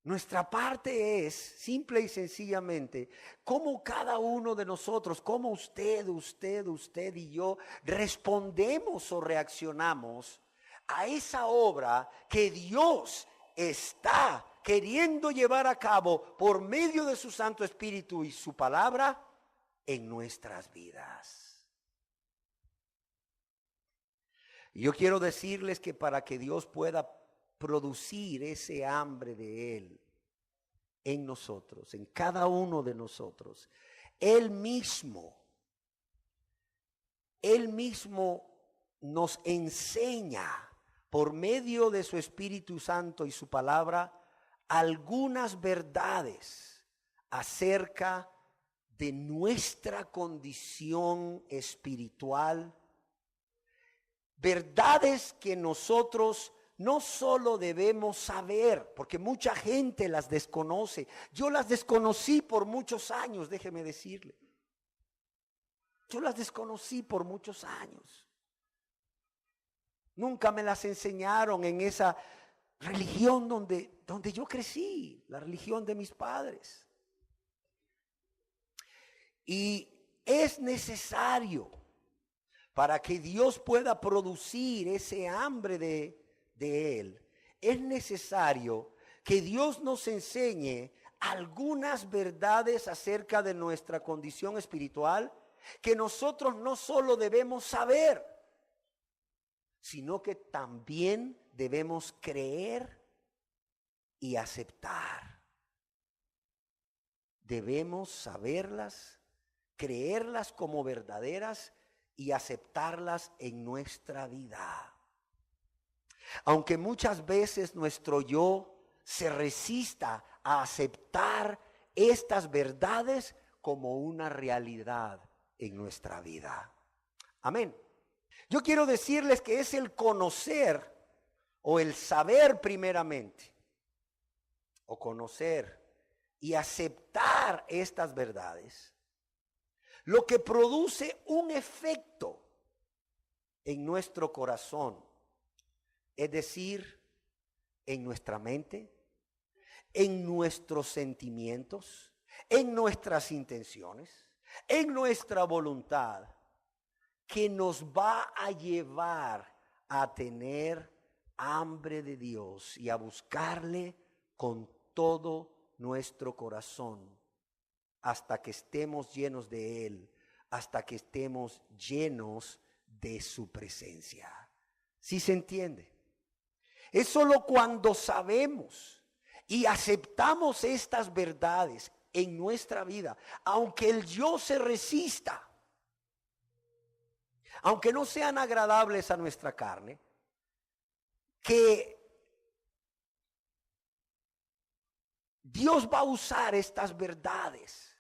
Nuestra parte es, simple y sencillamente, cómo cada uno de nosotros, cómo usted y yo respondemos o reaccionamos a esa obra que Dios está queriendo llevar a cabo por medio de su Santo Espíritu y su palabra en nuestras vidas. Y yo quiero decirles que para que Dios pueda producir ese hambre de Él en nosotros, en cada uno de nosotros, Él mismo nos enseña por medio de su Espíritu Santo y su palabra algunas verdades acerca de nuestra condición espiritual, verdades que nosotros no solo debemos saber, porque mucha gente las desconoce. Yo las desconocí por muchos años, déjeme decirle. Yo las desconocí por muchos años. Nunca me las enseñaron en esa religión donde yo crecí, la religión de mis padres. Y es necesario, para que Dios pueda producir ese hambre de Él, es necesario que Dios nos enseñe algunas verdades acerca de nuestra condición espiritual que nosotros no solo debemos saber, sino que también debemos creer y aceptar. Debemos saberlas, creerlas como verdaderas y aceptarlas en nuestra vida. Aunque muchas veces nuestro yo se resista a aceptar estas verdades como una realidad en nuestra vida. Amén. Yo quiero decirles que es el conocer o el saber primeramente, o conocer y aceptar estas verdades, lo que produce un efecto en nuestro corazón, es decir, en nuestra mente, en nuestros sentimientos, en nuestras intenciones, en nuestra voluntad, que nos va a llevar a tener hambre de Dios y a buscarle con todo nuestro corazón hasta que estemos llenos de Él, hasta que estemos llenos de su presencia. ¿Sí se entiende? Es solo cuando sabemos y aceptamos estas verdades en nuestra vida, aunque el yo se resista, aunque no sean agradables a nuestra carne, que Dios va a usar estas verdades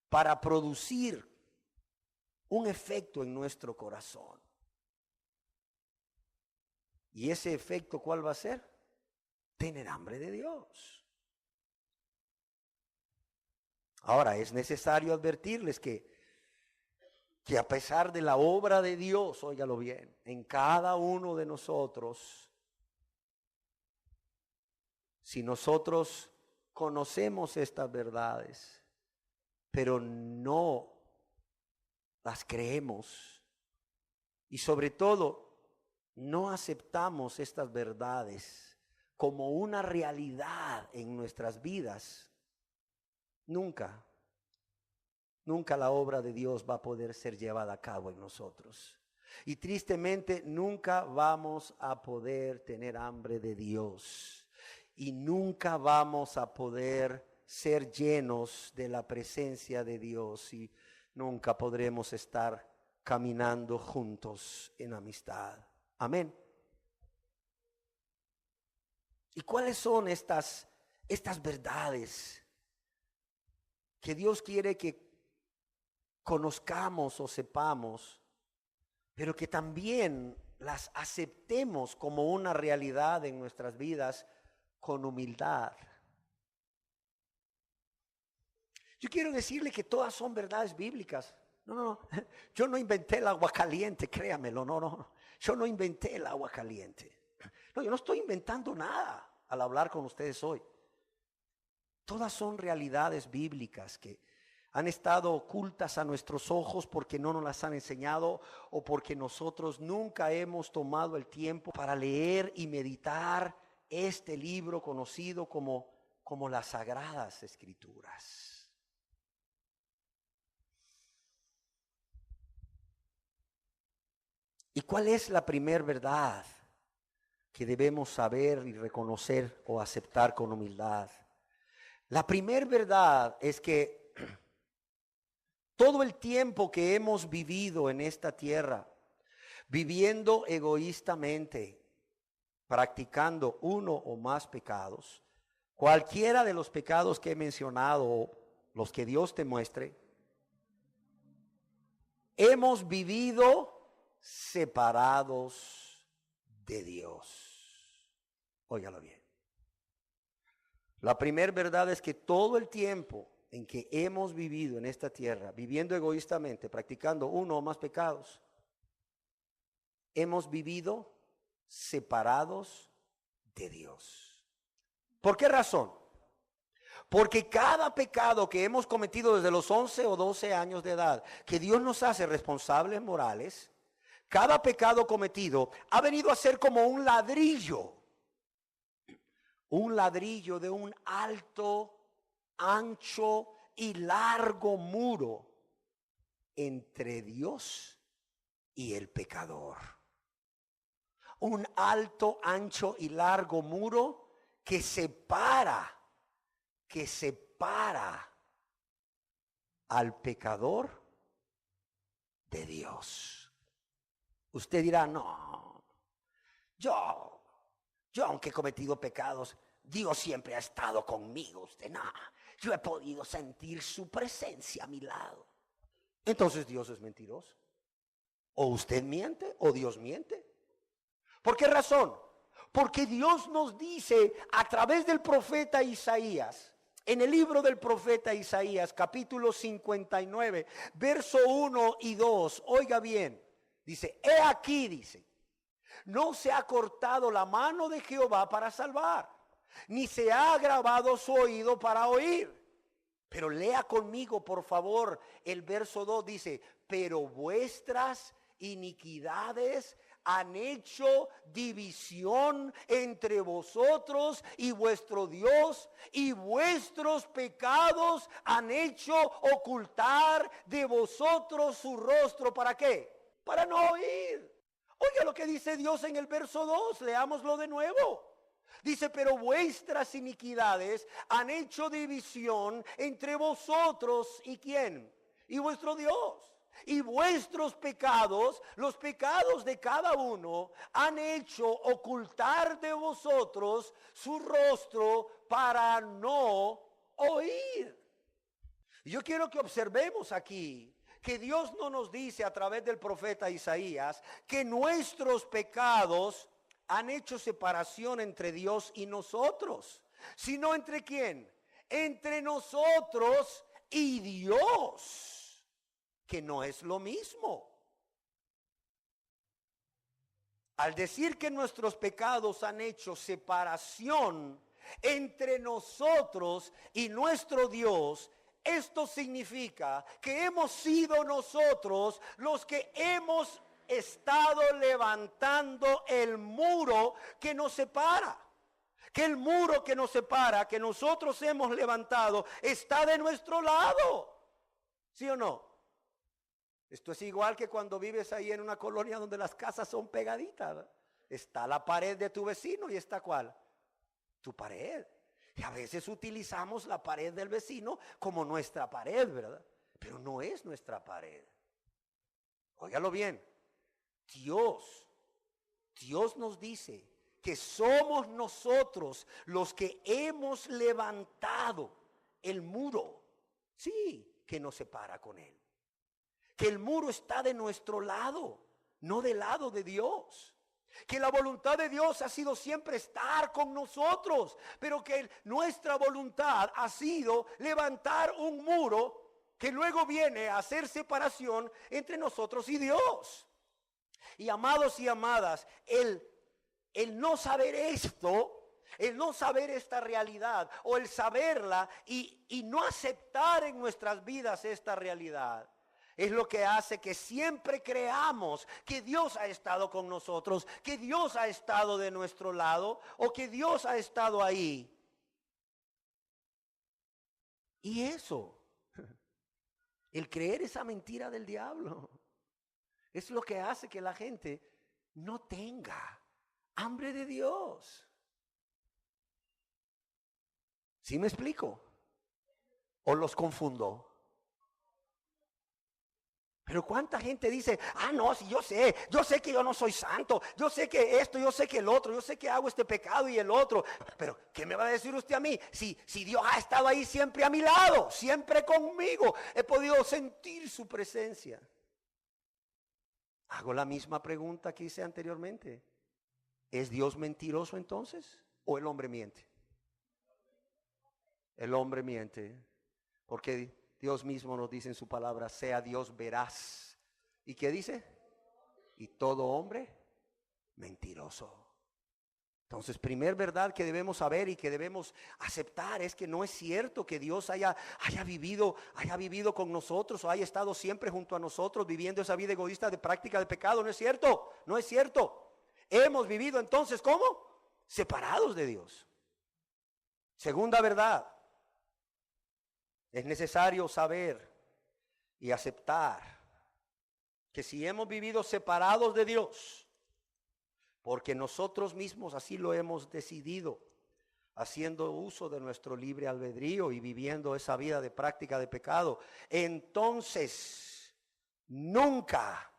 para producir un efecto en nuestro corazón. ¿Y ese efecto cuál va a ser? Tener hambre de Dios. Ahora, es necesario advertirles que a pesar de la obra de Dios, óigalo bien, en cada uno de nosotros, si nosotros conocemos estas verdades, pero no las creemos y sobre todo no aceptamos estas verdades como una realidad en nuestras vidas, nunca la obra de Dios va a poder ser llevada a cabo en nosotros. Y tristemente nunca vamos a poder tener hambre de Dios. Y nunca vamos a poder ser llenos de la presencia de Dios. Y nunca podremos estar caminando juntos en amistad. Amén. ¿Y cuáles son estas verdades que Dios quiere que conozcamos o sepamos, pero que también las aceptemos como una realidad en nuestras vidas con humildad? Yo quiero decirle que todas son verdades bíblicas. No. Yo no inventé el agua caliente, créamelo, no. Yo no inventé el agua caliente. No, yo no estoy inventando nada al hablar con ustedes hoy. Todas son realidades bíblicas que han estado ocultas a nuestros ojos porque no nos las han enseñado o porque nosotros nunca hemos tomado el tiempo para leer y meditar este libro conocido como las Sagradas Escrituras. ¿Y cuál es la primer verdad que debemos saber y reconocer o aceptar con humildad? La primer verdad es que todo el tiempo que hemos vivido en esta tierra, viviendo egoístamente, practicando uno o más pecados, cualquiera de los pecados que he mencionado, los que Dios te muestre, hemos vivido separados de Dios. Óigalo bien. La primera verdad es que todo el tiempo en que hemos vivido en esta tierra, viviendo egoístamente, practicando uno o más pecados, hemos vivido separados de Dios. ¿Por qué razón? Porque cada pecado que hemos cometido desde los 11 o 12 años de edad, que Dios nos hace responsables morales, cada pecado cometido ha venido a ser como un ladrillo de un alto, ancho y largo muro entre Dios y el pecador. Un alto, ancho y largo muro que separa al pecador de Dios. Usted dirá, no, yo aunque he cometido pecados, Dios siempre ha estado conmigo. Usted, no, yo he podido sentir su presencia a mi lado. Entonces Dios es mentiroso. O usted miente o Dios miente. ¿Por qué razón? Porque Dios nos dice a través del profeta Isaías, en el libro del profeta Isaías, capítulo 59, verso 1 y 2, oiga bien, dice, he aquí, dice, no se ha cortado la mano de Jehová para salvar, ni se ha agravado su oído para oír. Pero lea conmigo, por favor, el verso 2 dice, pero vuestras iniquidades han hecho división entre vosotros y vuestro Dios, y vuestros pecados han hecho ocultar de vosotros su rostro. ¿Para qué? Para no oír. Oiga lo que dice Dios en el verso 2, leámoslo de nuevo. Dice, pero vuestras iniquidades han hecho división entre vosotros y ¿quién? Y vuestro Dios. Y vuestros pecados, los pecados de cada uno, han hecho ocultar de vosotros su rostro para no oír. Yo quiero que observemos aquí que Dios no nos dice a través del profeta Isaías que nuestros pecados han hecho separación entre Dios y nosotros, sino entre ¿quién? Entre nosotros y Dios, que no es lo mismo. Al decir que nuestros pecados han hecho separación entre nosotros y nuestro Dios, esto significa que hemos sido nosotros los que hemos estado levantando el muro que nos separa. Que el muro que nos separa, que nosotros hemos levantado, está de nuestro lado. ¿Sí o no? Esto es igual que cuando vives ahí en una colonia donde las casas son pegaditas, ¿verdad? Está la pared de tu vecino y está ¿cuál? Tu pared. Y a veces utilizamos la pared del vecino como nuestra pared, ¿verdad? Pero no es nuestra pared. Óigalo bien. Dios nos dice que somos nosotros los que hemos levantado el muro, sí, que nos separa con Él. Que el muro está de nuestro lado, no del lado de Dios. Que la voluntad de Dios ha sido siempre estar con nosotros, pero que nuestra voluntad ha sido levantar un muro que luego viene a hacer separación entre nosotros y Dios. Y amados y amadas, el no saber esto, el no saber esta realidad o el saberla y no aceptar en nuestras vidas esta realidad, es lo que hace que siempre creamos que Dios ha estado con nosotros, que Dios ha estado de nuestro lado o que Dios ha estado ahí. Y eso, el creer esa mentira del diablo, es lo que hace que la gente no tenga hambre de Dios. ¿Sí me explico? ¿O los confundo? Pero cuánta gente dice, no, si yo sé que yo no soy santo, yo sé que esto, yo sé que el otro, yo sé que hago este pecado y el otro. Pero ¿qué me va a decir usted a mí? Si Dios ha estado ahí siempre a mi lado, siempre conmigo, he podido sentir su presencia. Hago la misma pregunta que hice anteriormente. ¿Es Dios mentiroso entonces? ¿O el hombre miente? El hombre miente. Porque Dios mismo nos dice en su palabra, sea Dios veraz. ¿Y qué dice? Y todo hombre mentiroso. Entonces, primer verdad que debemos saber y que debemos aceptar es que no es cierto que Dios haya vivido con nosotros o haya estado siempre junto a nosotros viviendo esa vida egoísta de práctica de pecado. No es cierto, no es cierto. Hemos vivido entonces, ¿cómo? Separados de Dios. Segunda verdad, es necesario saber y aceptar que si hemos vivido separados de Dios, porque nosotros mismos así lo hemos decidido, haciendo uso de nuestro libre albedrío y viviendo esa vida de práctica de pecado, entonces nunca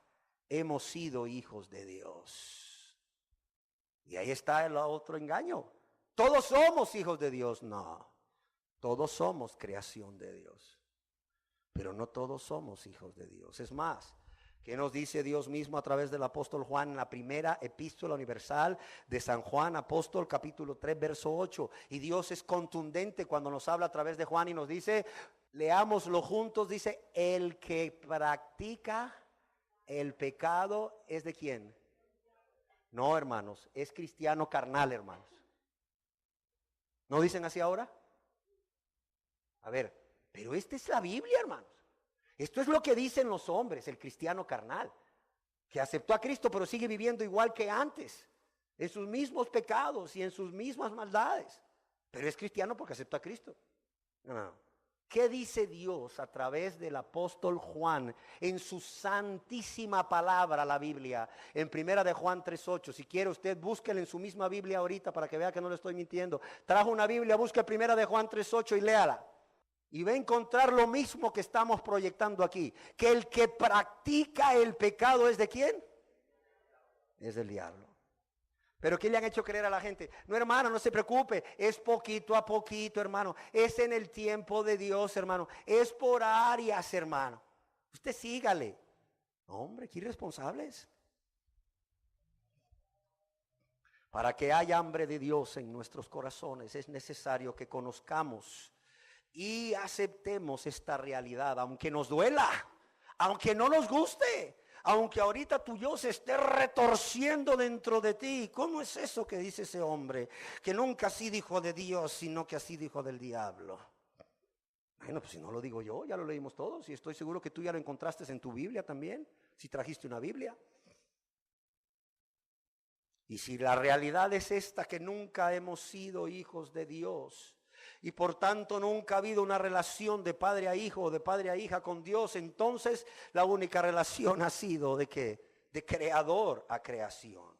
hemos sido hijos de Dios. Y ahí está el otro engaño. Todos somos hijos de Dios. No, todos somos creación de Dios. Pero no todos somos hijos de Dios. Es más, ¿qué nos dice Dios mismo a través del apóstol Juan en la primera epístola universal de San Juan, apóstol, capítulo 3, verso 8? Y Dios es contundente cuando nos habla a través de Juan y nos dice, leámoslo juntos, dice, el que practica el pecado es ¿de quién? No, hermanos, es cristiano carnal, hermanos. ¿No dicen así ahora? A ver, pero esta es la Biblia, hermanos. Esto es lo que dicen los hombres, el cristiano carnal, que aceptó a Cristo pero sigue viviendo igual que antes, en sus mismos pecados y en sus mismas maldades. Pero es cristiano porque aceptó a Cristo. No. ¿Qué dice Dios a través del apóstol Juan en su santísima palabra, la Biblia? En primera de Juan 3:8. Si quiere usted, búsquela en su misma Biblia ahorita para que vea que no le estoy mintiendo. Trajo una Biblia, busque primera de Juan 3:8 y léala. Y va a encontrar lo mismo que estamos proyectando aquí. Que el que practica el pecado es ¿de quién? Es del diablo. Pero ¿qué le han hecho creer a la gente? No, hermano, no se preocupe, es poquito a poquito, hermano. Es en el tiempo de Dios, hermano. Es por áreas, hermano. Usted sígale. Hombre, qué irresponsables. Para que haya hambre de Dios en nuestros corazones es necesario que conozcamos y aceptemos esta realidad, aunque nos duela, aunque no nos guste, aunque ahorita tu yo se esté retorciendo dentro de ti. ¿Cómo es eso que dice ese hombre? Que nunca ha sido hijo de Dios, sino que ha sido hijo del diablo. Bueno, pues si no lo digo yo, ya lo leímos todos y estoy seguro que tú ya lo encontraste en tu Biblia también, si trajiste una Biblia. Y si la realidad es esta, que nunca hemos sido hijos de Dios, y por tanto nunca ha habido una relación de padre a hijo o de padre a hija con Dios, entonces la única relación ha sido ¿de qué? De creador a creación.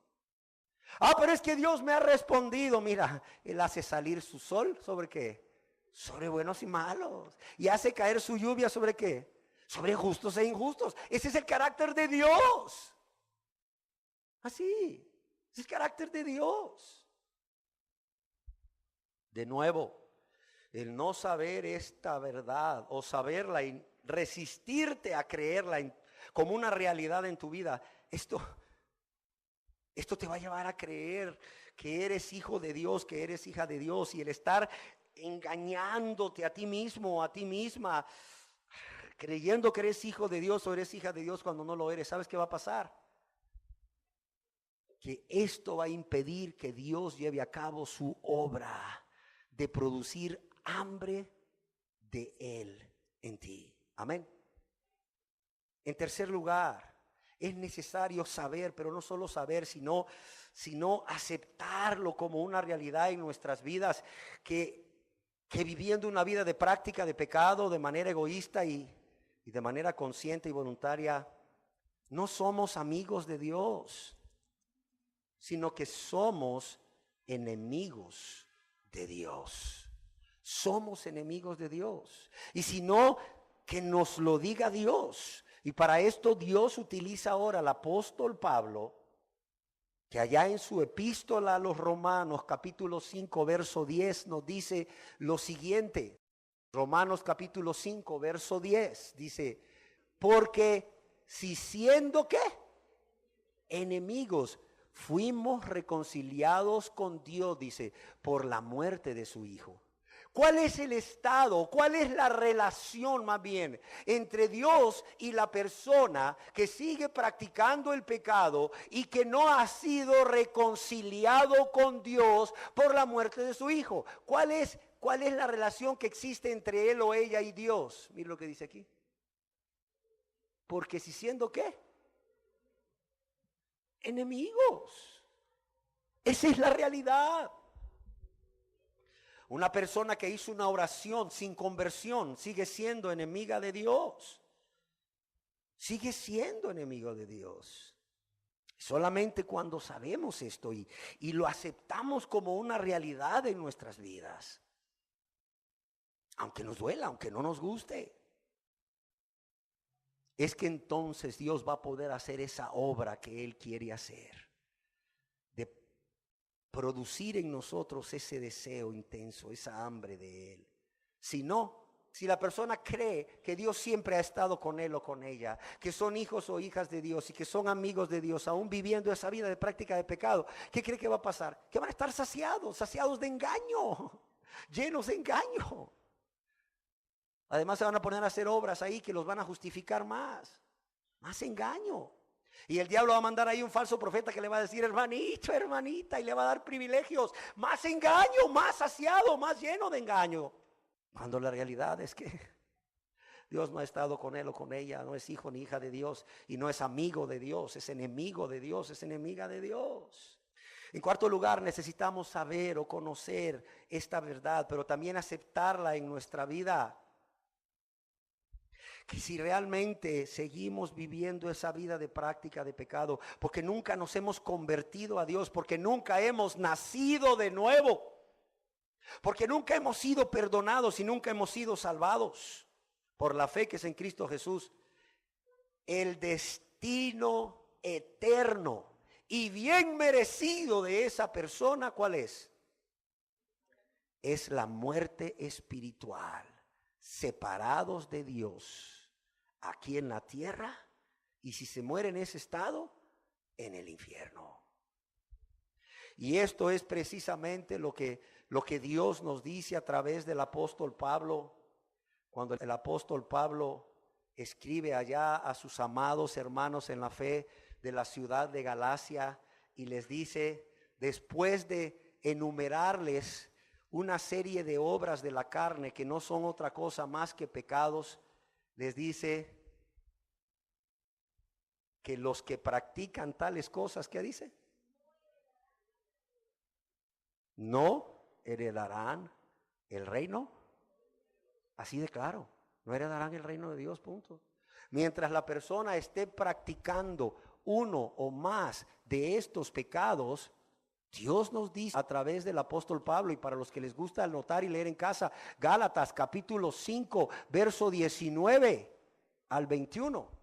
Pero es que Dios me ha respondido. Mira, Él hace salir su sol ¿sobre qué? Sobre buenos y malos. Y hace caer su lluvia ¿sobre qué? Sobre justos e injustos. Ese es el carácter de Dios. Así, es el carácter de Dios. De nuevo, el no saber esta verdad o saberla y resistirte a creerla como una realidad en tu vida, esto te va a llevar a creer que eres hijo de Dios, que eres hija de Dios, y el estar engañándote a ti mismo, a ti misma, creyendo que eres hijo de Dios o eres hija de Dios cuando no lo eres. ¿Sabes qué va a pasar? Que esto va a impedir que Dios lleve a cabo su obra de producir hambre de Él en ti. Amén. En tercer lugar, es necesario saber, pero no solo saber, sino aceptarlo como una realidad en nuestras vidas, que viviendo una vida de práctica de pecado de manera egoísta y de manera consciente y voluntaria, no somos amigos de Dios, sino que somos enemigos de Dios. Somos enemigos de Dios. Y si no, que nos lo diga Dios. Y para esto Dios utiliza ahora al apóstol Pablo, que allá en su epístola a los Romanos, capítulo 5, verso 10, nos dice lo siguiente. Romanos capítulo 5, verso 10, dice, porque si siendo ¿qué? Enemigos, fuimos reconciliados con Dios, dice, por la muerte de su Hijo. ¿Cuál es el estado? ¿Cuál es la relación más bien entre Dios y la persona que sigue practicando el pecado y que no ha sido reconciliado con Dios por la muerte de su Hijo? ¿Cuál es la relación que existe entre él o ella y Dios? Mira lo que dice aquí. Porque si siendo ¿qué? Enemigos. Esa es la realidad. Una persona que hizo una oración sin conversión sigue siendo enemiga de Dios. Sigue siendo enemigo de Dios. Solamente cuando sabemos esto y lo aceptamos como una realidad en nuestras vidas. Aunque nos duela, aunque no nos guste. es que entonces Dios va a poder hacer esa obra que Él quiere hacer, de producir en nosotros ese deseo intenso, esa hambre de Él. Si no, si la persona cree que Dios siempre ha estado con él o con ella, que son hijos o hijas de Dios y que son amigos de Dios, aún viviendo esa vida de práctica de pecado, ¿qué cree que va a pasar? Que van a estar saciados de engaño, llenos de engaño. Además se van a poner a hacer obras ahí que los van a justificar más engaño. Y el diablo va a mandar ahí un falso profeta que le va a decir, hermanito, hermanita, y le va a dar privilegios, más engaño, más saciado, más lleno de engaño. Cuando la realidad es que Dios no ha estado con él o con ella, no es hijo ni hija de Dios y no es amigo de Dios, es enemigo de Dios, es enemiga de Dios. En cuarto lugar, necesitamos saber o conocer esta verdad, pero también aceptarla en nuestra vida. Que si realmente seguimos viviendo esa vida de práctica de pecado, porque nunca nos hemos convertido a Dios, porque nunca hemos nacido de nuevo, porque nunca hemos sido perdonados y nunca hemos sido salvados por la fe que es en Cristo Jesús, el destino eterno y bien merecido de esa persona, ¿cuál es? Es la muerte espiritual, separados de Dios aquí en la tierra, y si se muere en ese estado, en el infierno. Y esto es precisamente lo que Dios nos dice a través del apóstol Pablo, cuando el apóstol Pablo escribe allá a sus amados hermanos en la fe de la ciudad de Galacia y les dice, después de enumerarles una serie de obras de la carne que no son otra cosa más que pecados, les dice que los que practican tales cosas, ¿qué dice? No heredarán el reino. Así de claro, no heredarán el reino de Dios, punto. Mientras la persona esté practicando uno o más de estos pecados, Dios nos dice a través del apóstol Pablo, y para los que les gusta anotar y leer en casa, Gálatas capítulo 5, verso 19 al 21.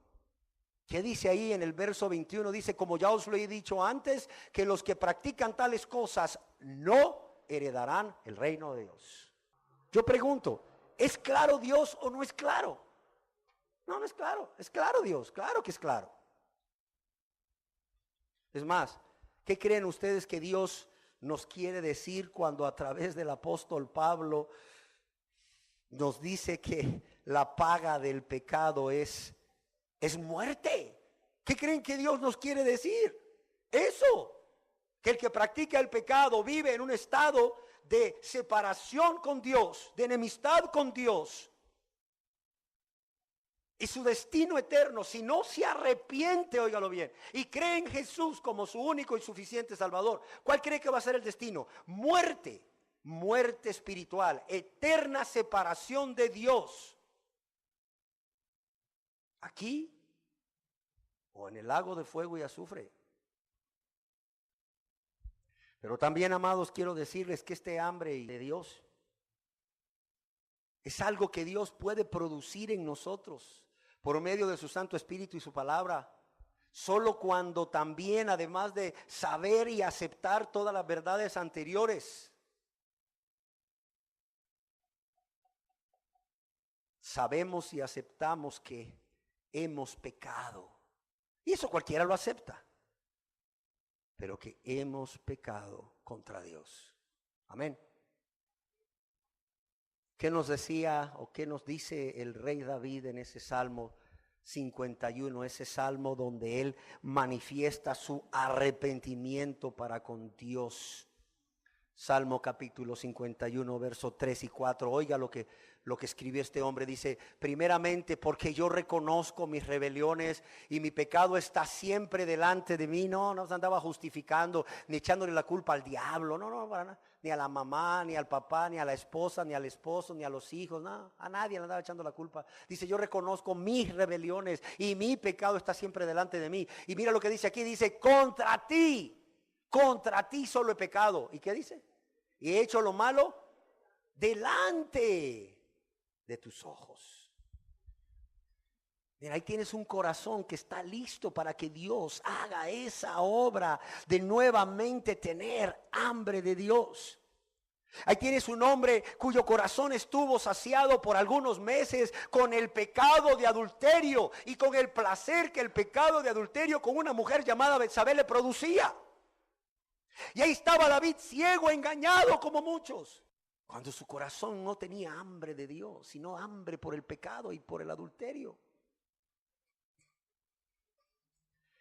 ¿Qué dice ahí en el verso 21? Dice, como ya os lo he dicho antes, que los que practican tales cosas no heredarán el reino de Dios. Yo pregunto, ¿es claro Dios o no es claro? No, no es claro. Es claro Dios, claro que es claro. Es más, ¿qué creen ustedes que Dios nos quiere decir cuando a través del apóstol Pablo nos dice que la paga del pecado es muerte? ¿Qué creen que Dios nos quiere decir? Eso, que el que practica el pecado vive en un estado de separación con Dios, de enemistad con Dios. Y su destino eterno, si no se arrepiente, óigalo bien, y cree en Jesús como su único y suficiente Salvador, ¿cuál cree que va a ser el destino? Muerte, muerte espiritual, eterna separación de Dios. Aquí o en el lago de fuego y azufre. Pero también, amados, quiero decirles que este hambre de Dios es algo que Dios puede producir en nosotros por medio de su Santo Espíritu y su palabra. Solo cuando también, además de saber y aceptar todas las verdades anteriores, sabemos y aceptamos que hemos pecado. Y eso cualquiera lo acepta. Pero que hemos pecado contra Dios. Amén. ¿Qué nos decía o qué nos dice el rey David en ese Salmo 51? Ese salmo donde él manifiesta su arrepentimiento para con Dios. Salmo capítulo 51, verso 3 y 4. Oiga lo que escribió este hombre. Dice, primeramente porque yo reconozco mis rebeliones y mi pecado está siempre delante de mí. No se andaba justificando, ni echándole la culpa al diablo. No, para nada. Ni a la mamá, ni al papá, ni a la esposa, ni al esposo, ni a los hijos. No, a nadie le andaba echando la culpa. Dice, yo reconozco mis rebeliones y mi pecado está siempre delante de mí. Y mira lo que dice aquí. Dice, contra ti solo he pecado. ¿Y qué dice? Y he hecho lo malo delante de tus ojos. Mira, ahí tienes un corazón que está listo para que Dios haga esa obra de nuevamente tener hambre de Dios. Ahí tienes un hombre cuyo corazón estuvo saciado por algunos meses con el pecado de adulterio y con el placer que el pecado de adulterio con una mujer llamada Betsabé le producía. Y ahí estaba David ciego, engañado como muchos, cuando su corazón no tenía hambre de Dios, sino hambre por el pecado y por el adulterio.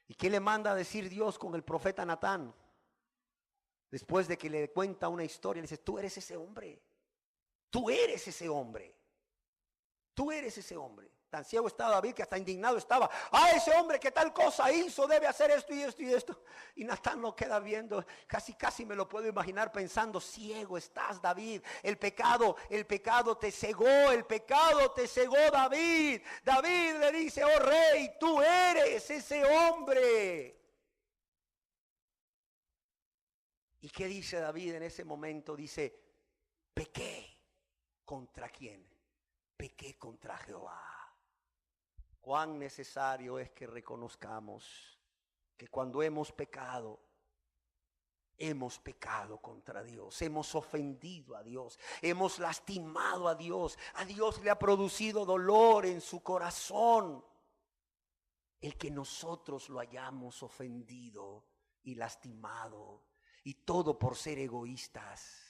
¿Y qué le manda a decir Dios con el profeta Natán? Después de que le cuenta una historia, le dice: tú eres ese hombre, tú eres ese hombre, tú eres ese hombre. Tan ciego estaba David que hasta indignado estaba. Ese hombre que tal cosa hizo, debe hacer esto y esto y esto. Y Natán lo queda viendo, casi me lo puedo imaginar pensando: ciego estás, David, el pecado te cegó, David. David le dice: oh rey, tú eres ese hombre. ¿Y qué dice David en ese momento? Dice: pequé. ¿Contra quién? Pequé contra Jehová. Cuán necesario es que reconozcamos que cuando hemos pecado contra Dios, hemos ofendido a Dios, hemos lastimado a Dios le ha producido dolor en su corazón el que nosotros lo hayamos ofendido y lastimado, y todo por ser egoístas,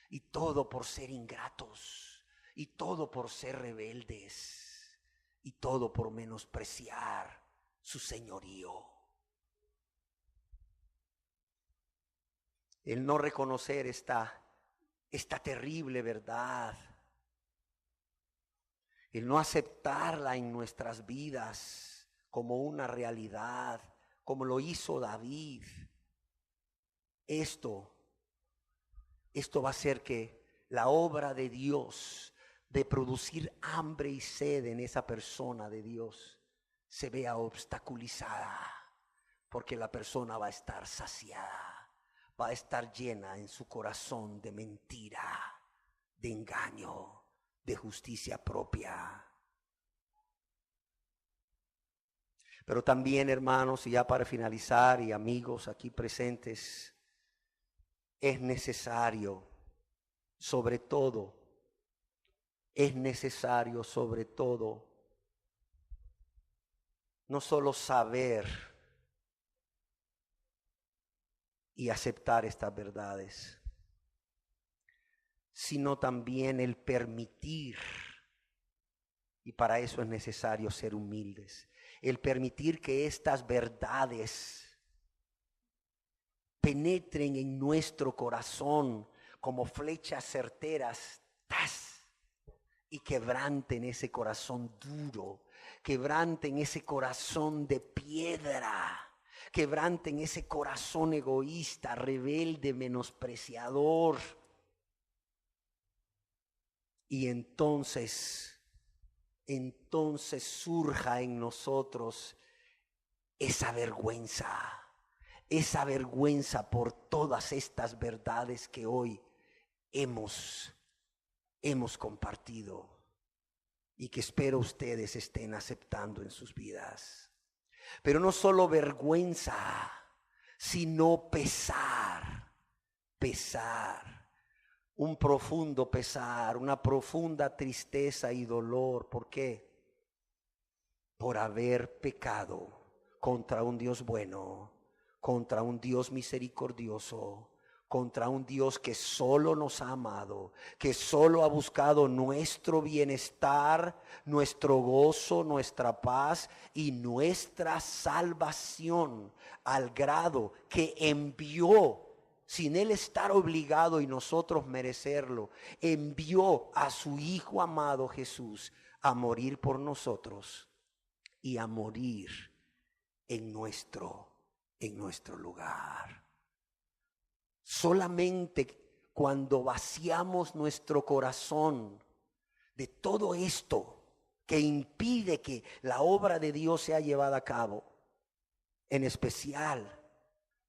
y todo por ser ingratos, y todo por ser rebeldes, y todo por menospreciar su señorío. El no reconocer esta terrible verdad, el no aceptarla en nuestras vidas como una realidad, como lo hizo David, esto va a hacer que la obra de Dios de producir hambre y sed en esa persona de Dios se vea obstaculizada, porque la persona va a estar saciada, va a estar llena en su corazón de mentira, de engaño, de justicia propia. Pero también, hermanos, y ya para finalizar, y amigos aquí presentes, es necesario, sobre todo, no solo saber y aceptar estas verdades, sino también el permitir, y para eso es necesario ser humildes, el permitir que estas verdades penetren en nuestro corazón como flechas certeras, ¡tas!, y quebranten ese corazón duro, quebranten ese corazón de piedra, quebranten ese corazón egoísta, rebelde, menospreciador. Y entonces surja en nosotros esa vergüenza por todas estas verdades que hoy hemos compartido y que espero ustedes estén aceptando en sus vidas. Pero no solo vergüenza, sino pesar, un profundo pesar, una profunda tristeza y dolor. ¿Por qué? Por haber pecado contra un Dios bueno, contra un Dios misericordioso, contra un Dios que solo nos ha amado, que solo ha buscado nuestro bienestar, nuestro gozo, nuestra paz y nuestra salvación, al grado que envió, sin Él estar obligado y nosotros merecerlo, envió a su Hijo amado Jesús a morir por nosotros y a morir en nuestro lugar. Solamente cuando vaciamos nuestro corazón de todo esto que impide que la obra de Dios sea llevada a cabo, en especial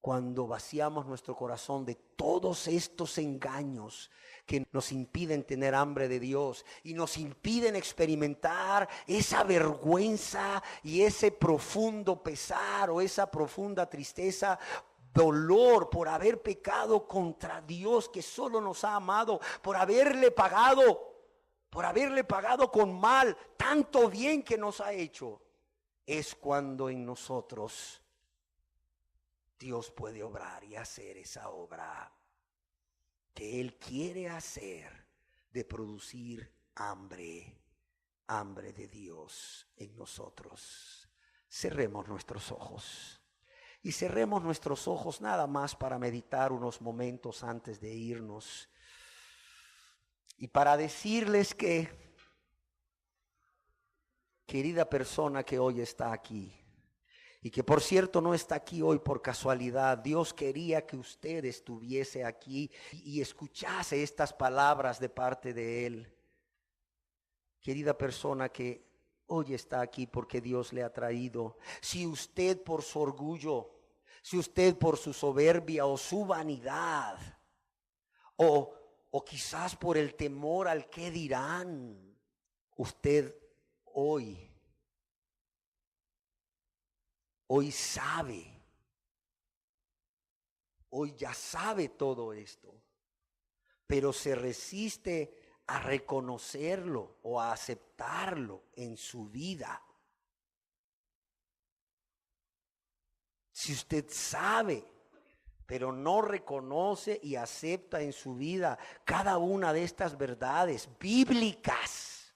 cuando vaciamos nuestro corazón de todos estos engaños que nos impiden tener hambre de Dios y nos impiden experimentar esa vergüenza y ese profundo pesar o esa profunda tristeza, dolor por haber pecado contra Dios que solo nos ha amado, por haberle pagado con mal tanto bien que nos ha hecho. Es cuando en nosotros Dios puede obrar y hacer esa obra que Él quiere hacer, de producir hambre de Dios en nosotros. Cerremos nuestros ojos. Y cerremos nuestros ojos nada más para meditar unos momentos antes de irnos. Y para decirles que, querida persona que hoy está aquí, y que por cierto no está aquí hoy por casualidad, Dios quería que usted estuviese aquí y escuchase estas palabras de parte de Él. Querida persona que hoy está aquí porque Dios le ha traído, si usted por su orgullo, si usted por su soberbia o su vanidad, o quizás por el temor al que dirán, usted hoy sabe, hoy ya sabe todo esto, pero se resiste a reconocerlo o a aceptarlo en su vida. Si usted sabe, pero no reconoce y acepta en su vida cada una de estas verdades bíblicas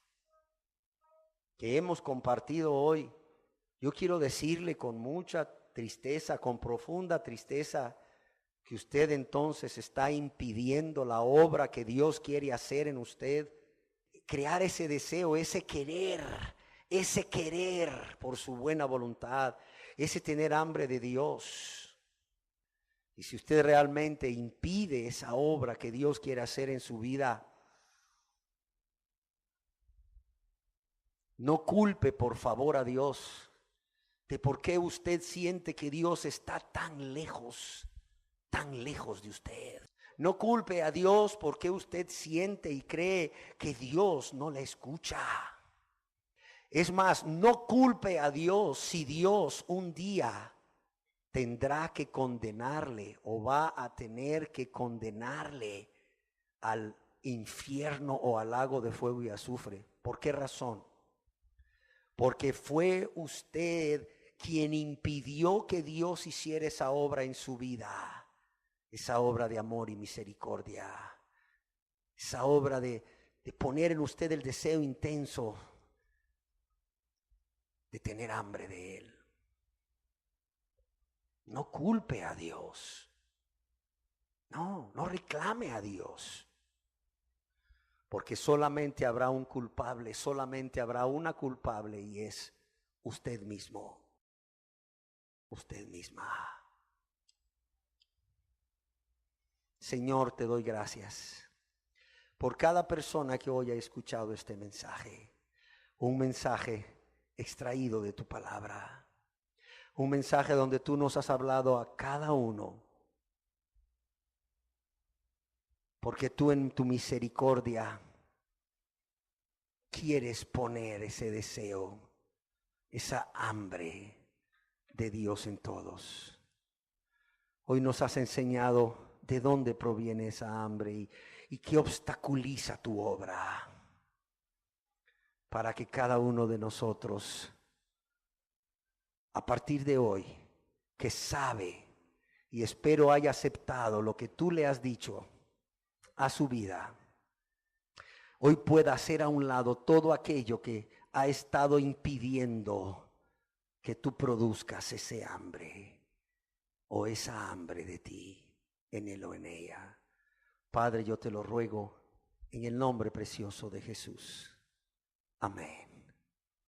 que hemos compartido hoy, yo quiero decirle con mucha tristeza, con profunda tristeza, que usted entonces está impidiendo la obra que Dios quiere hacer en usted, crear ese deseo, ese querer por su buena voluntad, ese tener hambre de Dios. Y si usted realmente impide esa obra que Dios quiere hacer en su vida, no culpe por favor a Dios de por qué usted siente que Dios está tan lejos de usted. No culpe a Dios porque usted siente y cree que Dios no le escucha. Es más, no culpe a Dios si Dios un día tendrá que condenarle o va a tener que condenarle al infierno o al lago de fuego y azufre. ¿Por qué razón? Porque fue usted quien impidió que Dios hiciera esa obra en su vida, esa obra de amor y misericordia, esa obra de poner en usted el deseo intenso de tener hambre de Él. No culpe a Dios, no reclame a Dios, porque solamente habrá un culpable, solamente habrá una culpable y es usted mismo. Usted misma. Señor, te doy gracias por cada persona que hoy ha escuchado este mensaje, un mensaje extraído de tu palabra, un mensaje donde tú nos has hablado a cada uno, porque tú en tu misericordia quieres poner ese deseo, esa hambre de Dios en todos. Hoy nos has enseñado de dónde proviene esa hambre y qué obstaculiza tu obra, para que cada uno de nosotros, a partir de hoy, que sabe y espero haya aceptado lo que tú le has dicho a su vida, hoy pueda hacer a un lado todo aquello que ha estado impidiendo que tú produzcas ese hambre o esa hambre de ti en él o en ella. Padre, yo te lo ruego en el nombre precioso de Jesús. Amén.